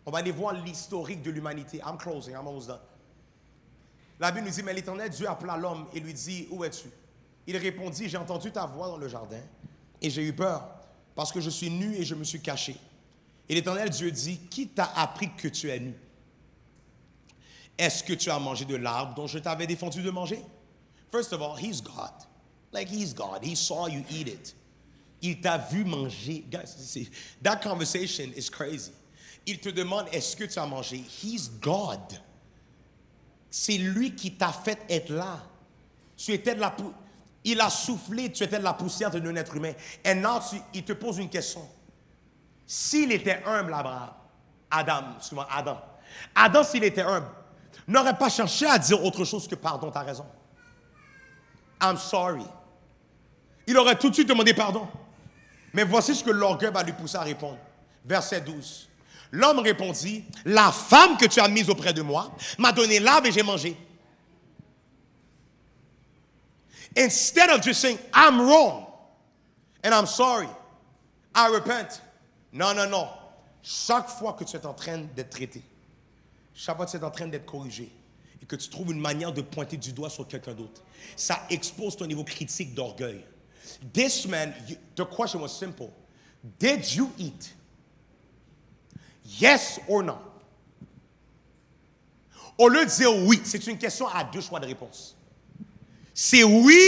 On va aller voir l'historique de l'humanité. I'm closing, I'm almost done. La Bible nous dit, mais l'Éternel Dieu appela l'homme et lui dit, où es-tu? Il répondit, j'ai entendu ta voix dans le jardin et j'ai eu peur parce que je suis nu et je me suis caché. Et l'Éternel Dieu dit, qui t'a appris que tu es nu? Est-ce que tu as mangé de l'arbre dont je t'avais défendu de manger? First of all, he's God. Like he's God. He saw you eat it. Il t'a vu manger. Guys, that conversation is crazy. Il te demande, est-ce que tu as mangé? He's God. C'est lui qui t'a fait être là. Tu étais de la il a soufflé, tu étais de la poussière d'un être humain. Et now, il te pose une question. S'il était humble, Adam, s'il était humble, n'aurait pas cherché à dire autre chose que pardon, t'as raison. I'm sorry. Il aurait tout de suite demandé pardon. Mais voici ce que l'orgueil va lui pousser à répondre. Verset 12. L'homme répondit, la femme que tu as mise auprès de moi m'a donné l'arbre et j'ai mangé. Instead of just saying, I'm wrong and I'm sorry, I repent. Non, non, non. Chaque fois que tu es en train d'être traité, chaque fois que tu es en train d'être corrigé et que tu trouves une manière de pointer du doigt sur quelqu'un d'autre, ça expose ton niveau critique d'orgueil. This man, the question was simple. Did you eat? Yes or no? Au lieu de dire oui, c'est une question à 2 choix de réponse. C'est oui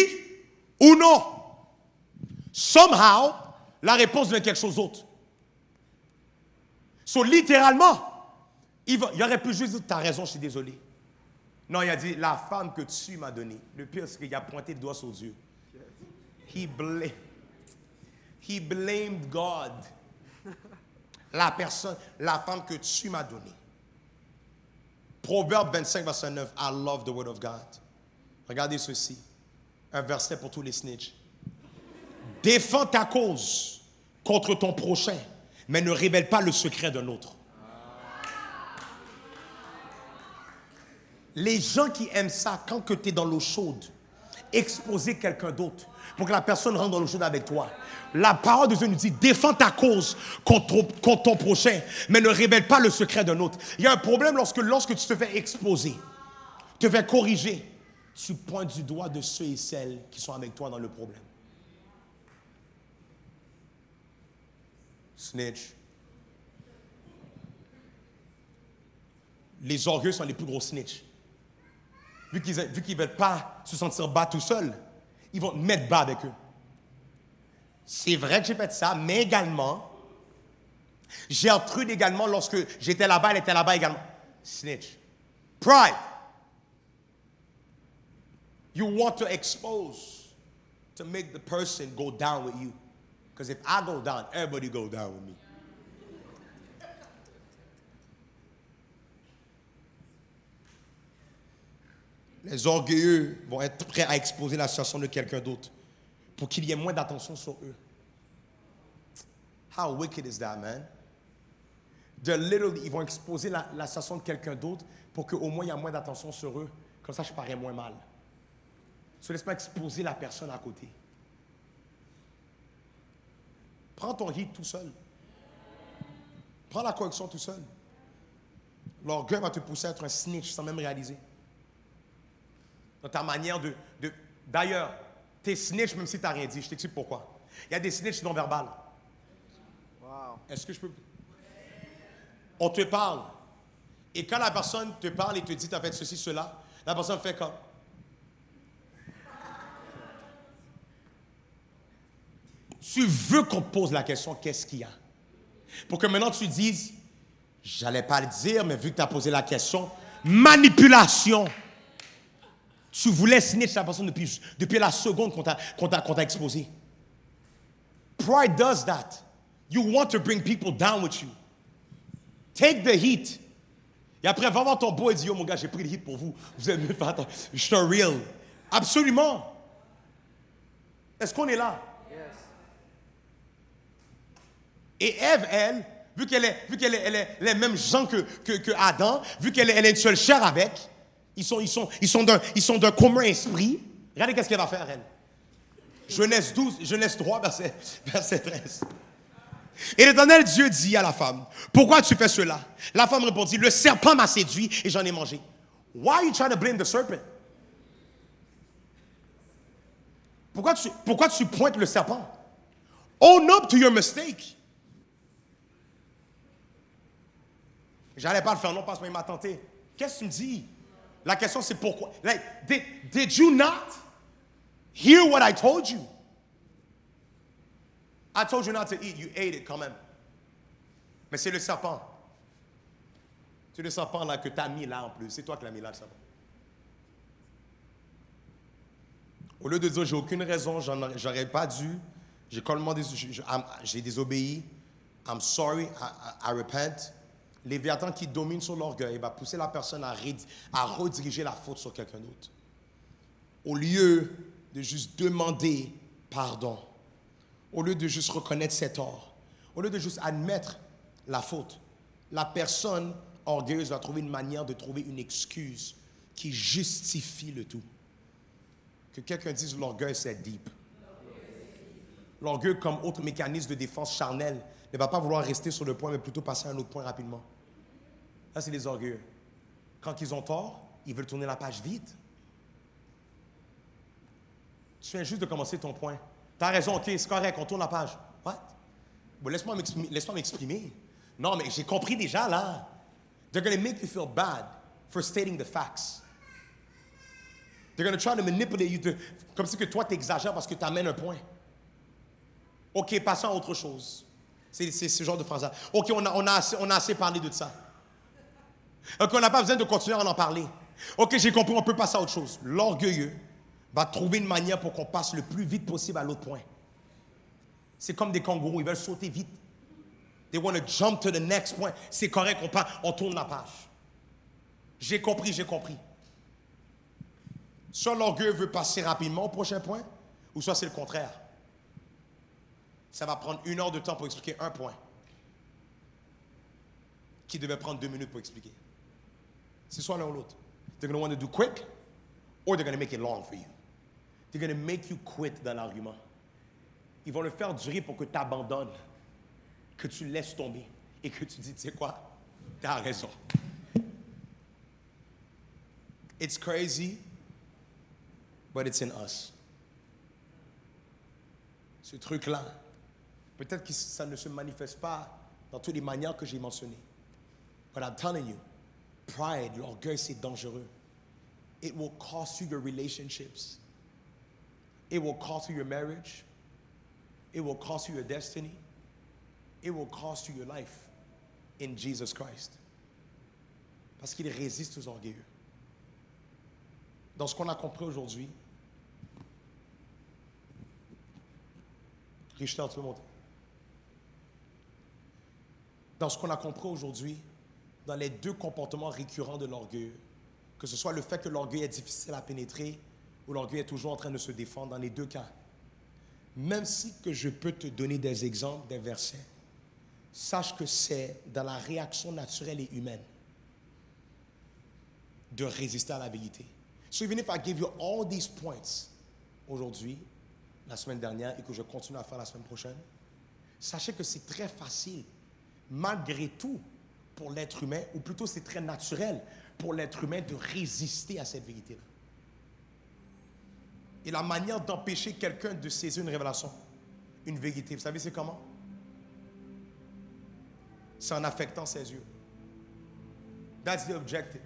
ou non. Somehow, la réponse devient quelque chose d'autre. So, littéralement, il aurait pu juste dire, t'as raison, je suis désolé. Non, il a dit, la femme que tu m'as donnée. Le pire, c'est qu'il a pointé le doigt sur Dieu. He blamed God. La femme que tu m'as donnée. Proverbe 25, verset 9. I love the word of God. Regardez ceci. Un verset pour tous les snitch. Défends ta cause contre ton prochain, mais ne révèle pas le secret d'un autre. Les gens qui aiment ça, quand tu es dans l'eau chaude, exposer quelqu'un d'autre pour que la personne rentre dans l'eau chaude avec toi. La parole de Dieu nous dit, défends ta cause contre ton prochain, mais ne révèle pas le secret d'un autre. Il y a un problème lorsque tu te fais exposer, te fais corriger, tu pointes du doigt de ceux et celles qui sont avec toi dans le problème. Snitch. Les orgueilleux sont les plus gros snitch. Vu qu'ils ne veulent pas se sentir bas tout seuls, ils vont te mettre bas avec eux. C'est vrai que j'ai fait ça, mais également, Gertrude également, lorsque j'étais là-bas, elle était là-bas également. Snitch. Pride. You want to expose to make the person go down with you. Because if I go down, everybody go down with me. Les orgueilleux vont être prêts à exposer la situation de quelqu'un d'autre pour qu'il y ait moins d'attention sur eux. How wicked is that, man? Ils vont exposer la situation de quelqu'un d'autre pour qu'au moins il y ait moins d'attention sur eux. Comme ça, je parais moins mal. Ne laisse pas exposer la personne à côté. Prends ton hit tout seul. Prends la correction tout seul. L'orgueil va te pousser à être un snitch sans même réaliser. Dans ta manière D'ailleurs, t'es snitch même si t'as rien dit. Je t'explique pourquoi. Il y a des snitch non verbales. Wow. Est-ce que je peux... On te parle. Et quand la personne te parle et te dit t'as fait ceci, cela, la personne fait comme... Tu veux qu'on te pose la question, qu'est-ce qu'il y a? Pour que maintenant tu dises, j'allais pas le dire, mais vu que tu as posé la question, manipulation. Tu voulais snitch la personne depuis la seconde qu'on t'a exposé. Pride does that. You want to bring people down with you. Take the heat. Et après, va voir ton beau et dis, yo mon gars, j'ai pris le heat pour vous. Vous avez mieux fait attention. Je suis un real. Absolument. Est-ce qu'on est là? Et Ève, elle, vu qu'elle est les mêmes gens que Adam, vu qu'elle est une seule chair avec, ils sont d'un commun esprit. Regardez qu'est-ce qu'elle va faire, elle. Genèse 3, verset 13. Et l'Éternel Dieu dit à la femme, pourquoi tu fais cela? La femme répondit, le serpent m'a séduit et j'en ai mangé. Why are you trying to blame the serpent? Pourquoi tu pointes le serpent? Own up to your mistake. J'allais pas le faire, non, parce qu'il m'a tenté. Qu'est-ce que tu me dis? La question, c'est pourquoi. Like, did you not hear what I told you? I told you not to eat. You ate it quand même. Mais c'est le serpent. C'est le serpent là que tu as mis là en plus. C'est toi qui l'as mis là, le serpent. Au lieu de dire, j'ai aucune raison, j'aurais pas dû, j'ai désobéi, I'm sorry, I repent. Léviathan qui domine sur l'orgueil va pousser la personne à rediriger la faute sur quelqu'un d'autre. Au lieu de juste demander pardon, au lieu de juste reconnaître ses torts, au lieu de juste admettre la faute, la personne orgueilleuse va trouver une manière de trouver une excuse qui justifie le tout. Que quelqu'un dise l'orgueil, c'est deep. L'orgueil, comme autre mécanisme de défense charnelle, ne va pas vouloir rester sur le point, mais plutôt passer à un autre point rapidement. Ça, c'est les orgueilleux. Quand ils ont tort, ils veulent tourner la page vite. Tu viens juste de commencer ton point. Tu as raison, ok, c'est correct, on tourne la page. What? Bon, laisse-moi m'exprimer. Non, mais j'ai compris déjà, là. They're going to make you feel bad for stating the facts. They're going to try to manipulate you, comme si que toi, tu exagères parce que tu amènes un point. OK, passons à autre chose. C'est ce genre de phrase-là. OK, on a assez parlé de ça. OK, on n'a pas besoin de continuer à en parler. OK, j'ai compris, on peut passer à autre chose. L'orgueilleux va trouver une manière pour qu'on passe le plus vite possible à l'autre point. C'est comme des kangourous, ils veulent sauter vite. They want to jump to the next point. C'est correct, on tourne la page. J'ai compris. Soit l'orgueil veut passer rapidement au prochain point, ou soit c'est le contraire. Ça va prendre 1 heure de temps pour expliquer un point qui devait prendre 2 minutes pour expliquer. C'est soit l'un ou l'autre. They're going to want to do quick, or they're going to make it long for you. They're going to make you quit dans l'argument. Ils vont le faire durer pour que tu abandonnes, que tu laisses tomber et que tu dis, tu sais quoi, tu as raison. It's crazy, but it's in us. Ce truc-là, peut-être que ça ne se manifeste pas dans toutes les manières que j'ai mentionnées. But I'm telling you, pride, l'orgueil, c'est dangereux. It will cost you your relationships. It will cost you your marriage. It will cost you your destiny. It will cost you your life in Jesus Christ. Parce qu'il résiste aux orgueilleux. Dans ce qu'on a compris aujourd'hui, Richard, tu peux monter. Dans ce qu'on a compris aujourd'hui, dans les 2 comportements récurrents de l'orgueil, que ce soit le fait que l'orgueil est difficile à pénétrer ou l'orgueil est toujours en train de se défendre, dans les 2 cas, même si que je peux te donner des exemples, des versets, sache que c'est dans la réaction naturelle et humaine de résister à la vérité. So even if I give you all these points aujourd'hui, la semaine dernière, et que je continue à faire la semaine prochaine, sachez que c'est très facile, malgré tout, pour l'être humain, ou plutôt c'est très naturel pour l'être humain de résister à cette vérité-là. Et la manière d'empêcher quelqu'un de saisir une révélation, une vérité, vous savez c'est comment? C'est en affectant ses yeux. That's the objective.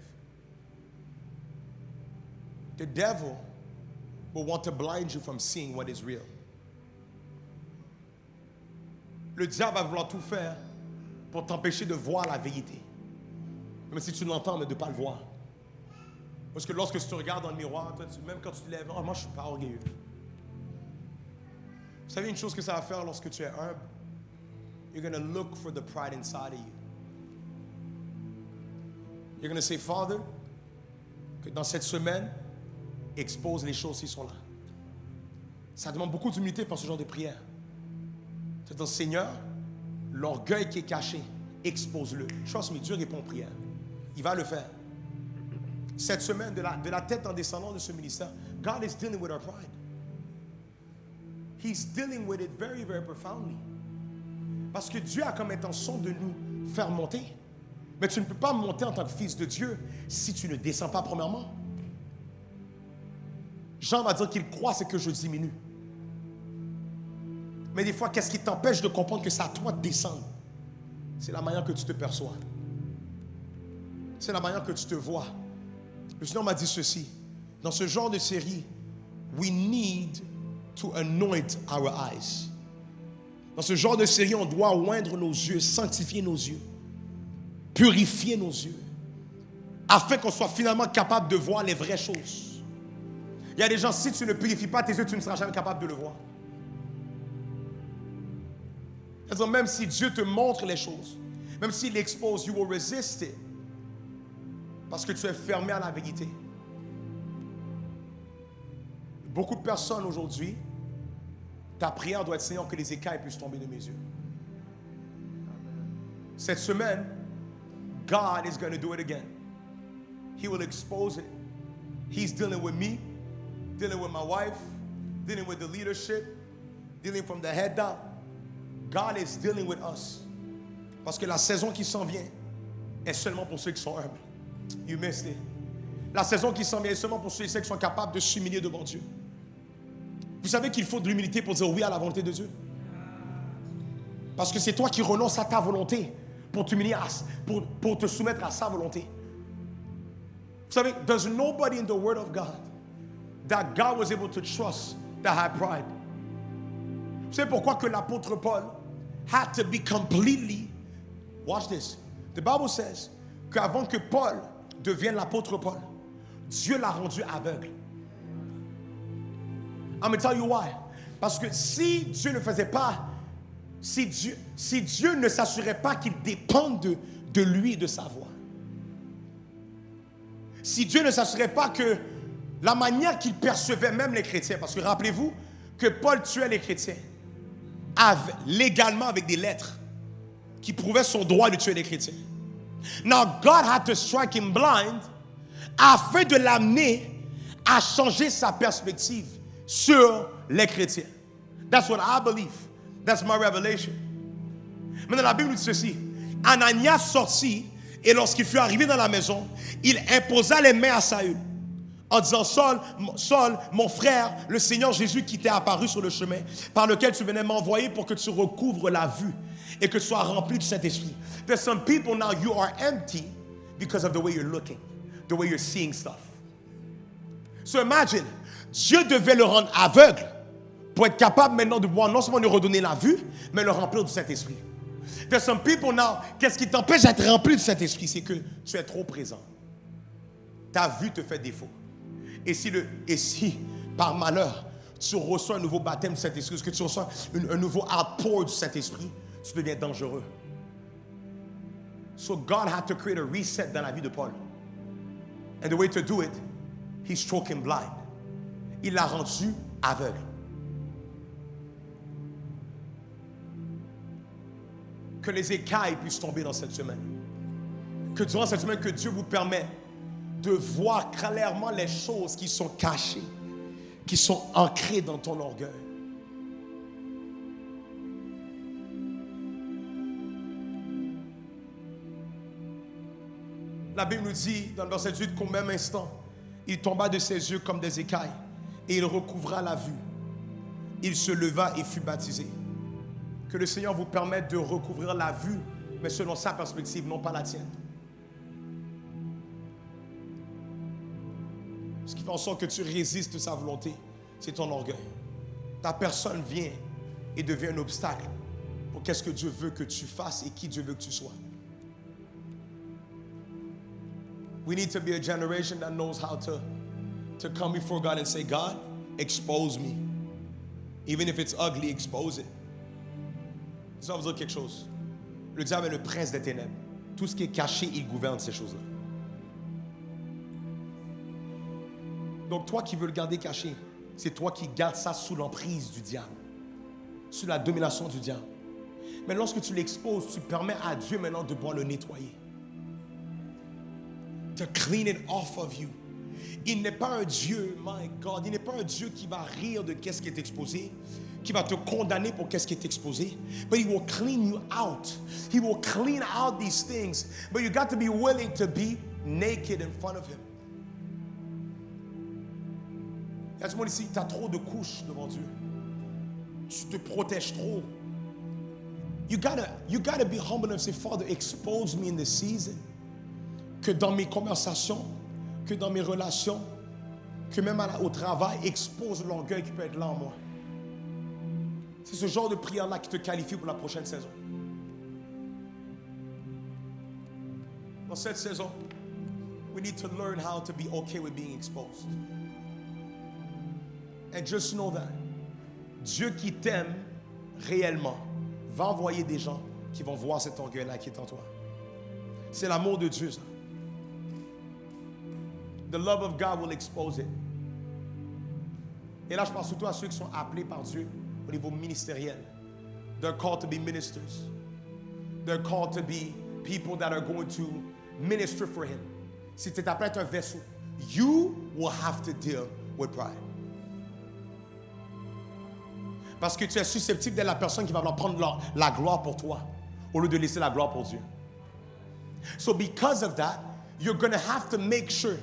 The devil will want to blind you from seeing what is real. Le diable va vouloir tout faire pour t'empêcher de voir la vérité. Même si tu l'entends, mais de ne pas le voir. Parce que lorsque tu regardes dans le miroir, toi, même quand tu te lèves, oh, moi je ne suis pas orgueilleux. Vous savez une chose que ça va faire lorsque tu es humble? You're going to look for the pride inside of you. You're going to say, Father, que dans cette semaine, expose les choses qui sont là. Ça demande beaucoup d'humilité pour ce genre de prière. C'est un Seigneur, l'orgueil qui est caché, expose-le. Trust me, Dieu répond aux prières. Il va le faire. Cette semaine, de la tête en descendant de ce ministère, God is dealing with our pride. He's dealing with it very, very profoundly. Parce que Dieu a comme intention de nous faire monter. Mais tu ne peux pas monter en tant que fils de Dieu si tu ne descends pas premièrement. Jean va dire qu'il croit, c'est que je diminue. Mais des fois, qu'est-ce qui t'empêche de comprendre que c'est à toi de descendre? C'est la manière que tu te perçois. C'est la manière que tu te vois. Le Seigneur m'a dit ceci. Dans ce genre de série, we need to anoint our eyes. Dans ce genre de série, on doit oindre nos yeux, sanctifier nos yeux, purifier nos yeux, afin qu'on soit finalement capable de voir les vraies choses. Il y a des gens, si tu ne purifies pas tes yeux, tu ne seras jamais capable de le voir. C'est-à-dire, même si Dieu te montre les choses, même s'il l'expose, you will resist it. Parce que tu es fermé à la vérité. Beaucoup de personnes aujourd'hui Ta prière doit être, Seigneur, que les écailles puissent tomber de mes yeux. Cette semaine, God is going to do it again. He will expose it. He's dealing with me, dealing with my wife, dealing with the leadership, dealing from the head down. God is dealing with us. Parce que la saison qui s'en vient est seulement pour ceux qui sont humbles. You missed it. La saison qui s'en vient est seulement pour ceux et celles qui sont capables de s'humilier devant Dieu. Vous savez qu'il faut de l'humilité pour dire oui à la volonté de Dieu. Parce que c'est toi qui renonces à ta volonté pour t'humilier, pour te soumettre à sa volonté. Vous savez, there's nobody in the Word of God that God was able to trust that had pride. Vous savez pourquoi que l'apôtre Paul had to be completely, watch this, the Bible says qu'avant que Paul devienne l'apôtre Paul, Dieu l'a rendu aveugle. I'm going to tell you why. Parce que si Dieu ne faisait pas, si Dieu ne s'assurait pas qu'il dépende de lui et de sa voix, si Dieu ne s'assurait pas que la manière qu'il percevait même les chrétiens, parce que rappelez-vous que Paul tuait les chrétiens légalement avec des lettres qui prouvaient son droit de tuer les chrétiens. Now God had to strike him blind afin de l'amener à changer sa perspective sur les chrétiens. That's what I believe. That's my revelation. Maintenant, la Bible nous dit ceci. Ananias sortit et lorsqu'il fut arrivé dans la maison, il imposa les mains à Saül en disant, Saul, mon frère, le Seigneur Jésus qui t'est apparu sur le chemin par lequel tu venais m'envoyer pour que tu recouvres la vue et que tu sois rempli du Saint-Esprit. There's some people now, you are empty because of the way you're looking, the way you're seeing stuff. So imagine, Dieu devait le rendre aveugle pour être capable maintenant de pouvoir non seulement lui redonner la vue, mais le remplir du Saint-Esprit. There's some people now, qu'est-ce qui t'empêche d'être rempli du Saint-Esprit? C'est que tu es trop présent. Ta vue te fait défaut. Et si par malheur, tu reçois un nouveau baptême du Saint-Esprit, que tu reçois un nouveau outpour du Saint-Esprit, tu deviens dangereux. So God had to create a reset dans la vie de Paul. And the way to do it, he struck him blind. Il l'a rendu aveugle. Que les écailles puissent tomber dans cette semaine. Que durant cette semaine, que Dieu vous permette de voir clairement les choses qui sont cachées, qui sont ancrées dans ton orgueil. La Bible nous dit dans le verset 8 qu'au même instant, il tomba de ses yeux comme des écailles et il recouvra la vue. Il se leva et fut baptisé. Que le Seigneur vous permette de recouvrir la vue, mais selon sa perspective, non pas la tienne. Ce qui fait en sorte que tu résistes à sa volonté, c'est ton orgueil. Ta personne vient et devient un obstacle pour qu'est-ce que Dieu veut que tu fasses et qui Dieu veut que tu sois. We need to be a generation that knows how to come before God and say, God, expose me. Even if it's ugly, expose it. Ça va vous dire quelque chose. Le diable est le prince des ténèbres. Tout ce qui est caché, il gouverne ces choses-là. Donc toi qui veux le garder caché, c'est toi qui gardes ça sous l'emprise du diable, sous la domination du diable. Mais lorsque tu l'exposes, tu permets à Dieu maintenant de pouvoir le nettoyer. To clean it off of you. Il n'est pas un Dieu, my God, il n'est pas un Dieu qui va rire de qu'est-ce qui est exposé, qui va te condamner pour qu'est-ce qui est exposé. But he will clean you out. He will clean out these things. But you got to be willing to be naked in front of him. Il y a du monde ici, tu as trop de couches devant Dieu. Tu te protèges trop. You gotta be humble and say, Father, expose me in this season. Que dans mes conversations, que dans mes relations, que même au travail, expose l'orgueil qui peut être là en moi. C'est ce genre de prière-là qui te qualifie pour la prochaine saison. Dans cette saison, we need to learn how to be okay with being exposed. And just know that Dieu qui t'aime réellement va envoyer des gens qui vont voir cet orgueil-là qui est en toi. C'est l'amour de Dieu, ça. The love of God will expose it. Et là, je pense surtout à ceux qui sont appelés par Dieu au niveau ministériel. They're called to be ministers. They're called to be people that are going to minister for him. Si tu es appelé à être un vaisseau, you will have to deal with pride. Parce que tu es susceptible d'être la personne qui va vouloir prendre la gloire pour toi, au lieu de laisser la gloire pour Dieu. So because of that, you're going to have to make sure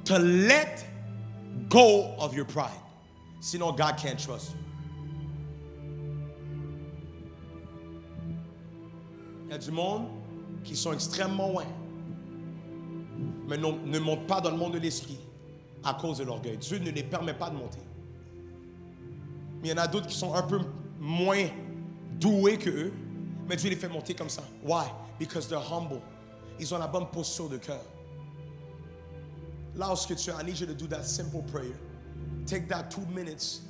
to let go of your pride. Sinon, God can't trust you. Il y a du monde qui sont extrêmement loin, mais ne montent pas dans le monde de l'esprit à cause de l'orgueil. Dieu ne les permet pas de monter. Mais il y en a d'autres qui sont un peu moins doués que eux, mais Dieu les fait monter comme ça. Why? Because they're humble. Ils ont la bonne posture de cœur. Lorsque tu as, I need you to do that simple prayer. Take that 2 minutes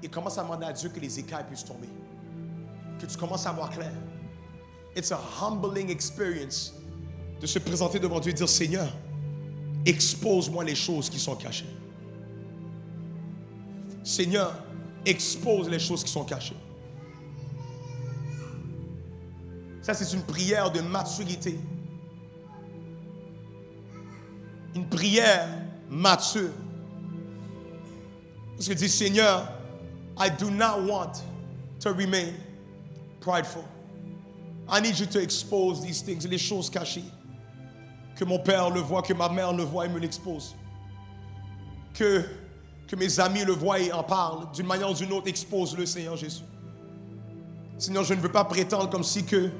et commence à demander à Dieu que les écailles puissent tomber. Que tu commences à voir clair. It's a humbling experience de se présenter devant Dieu et dire, Seigneur, expose-moi les choses qui sont cachées. Seigneur, expose les choses qui sont cachées. Ça, c'est une prière de maturité. Une prière mature. Parce que dit, Seigneur, I do not want to remain prideful. I need you to expose these things, les choses cachées. Que mon père le voit, que ma mère le voit et me l'expose. Que mes amis le voient et en parlent. D'une manière ou d'une autre, expose-le, Seigneur Jésus. Seigneur, je ne veux pas prétendre comme si que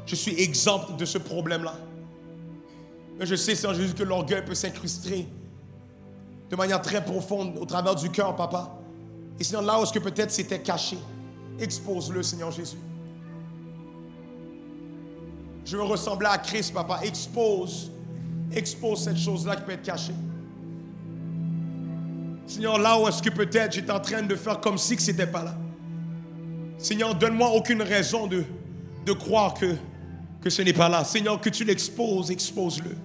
je suis exempt de ce problème-là. Mais je sais, Seigneur Jésus, que l'orgueil peut s'incruster de manière très profonde au travers du cœur, Papa. Et Seigneur, là où est-ce que peut-être c'était caché, expose-le, Seigneur Jésus. Je veux ressembler à Christ, Papa. Expose cette chose-là qui peut être cachée. Seigneur, là où est-ce que peut-être j'étais en train de faire comme si que c'était pas là. Seigneur, donne-moi aucune raison de croire que ce n'est pas là. Seigneur, que tu l'exposes, expose-le.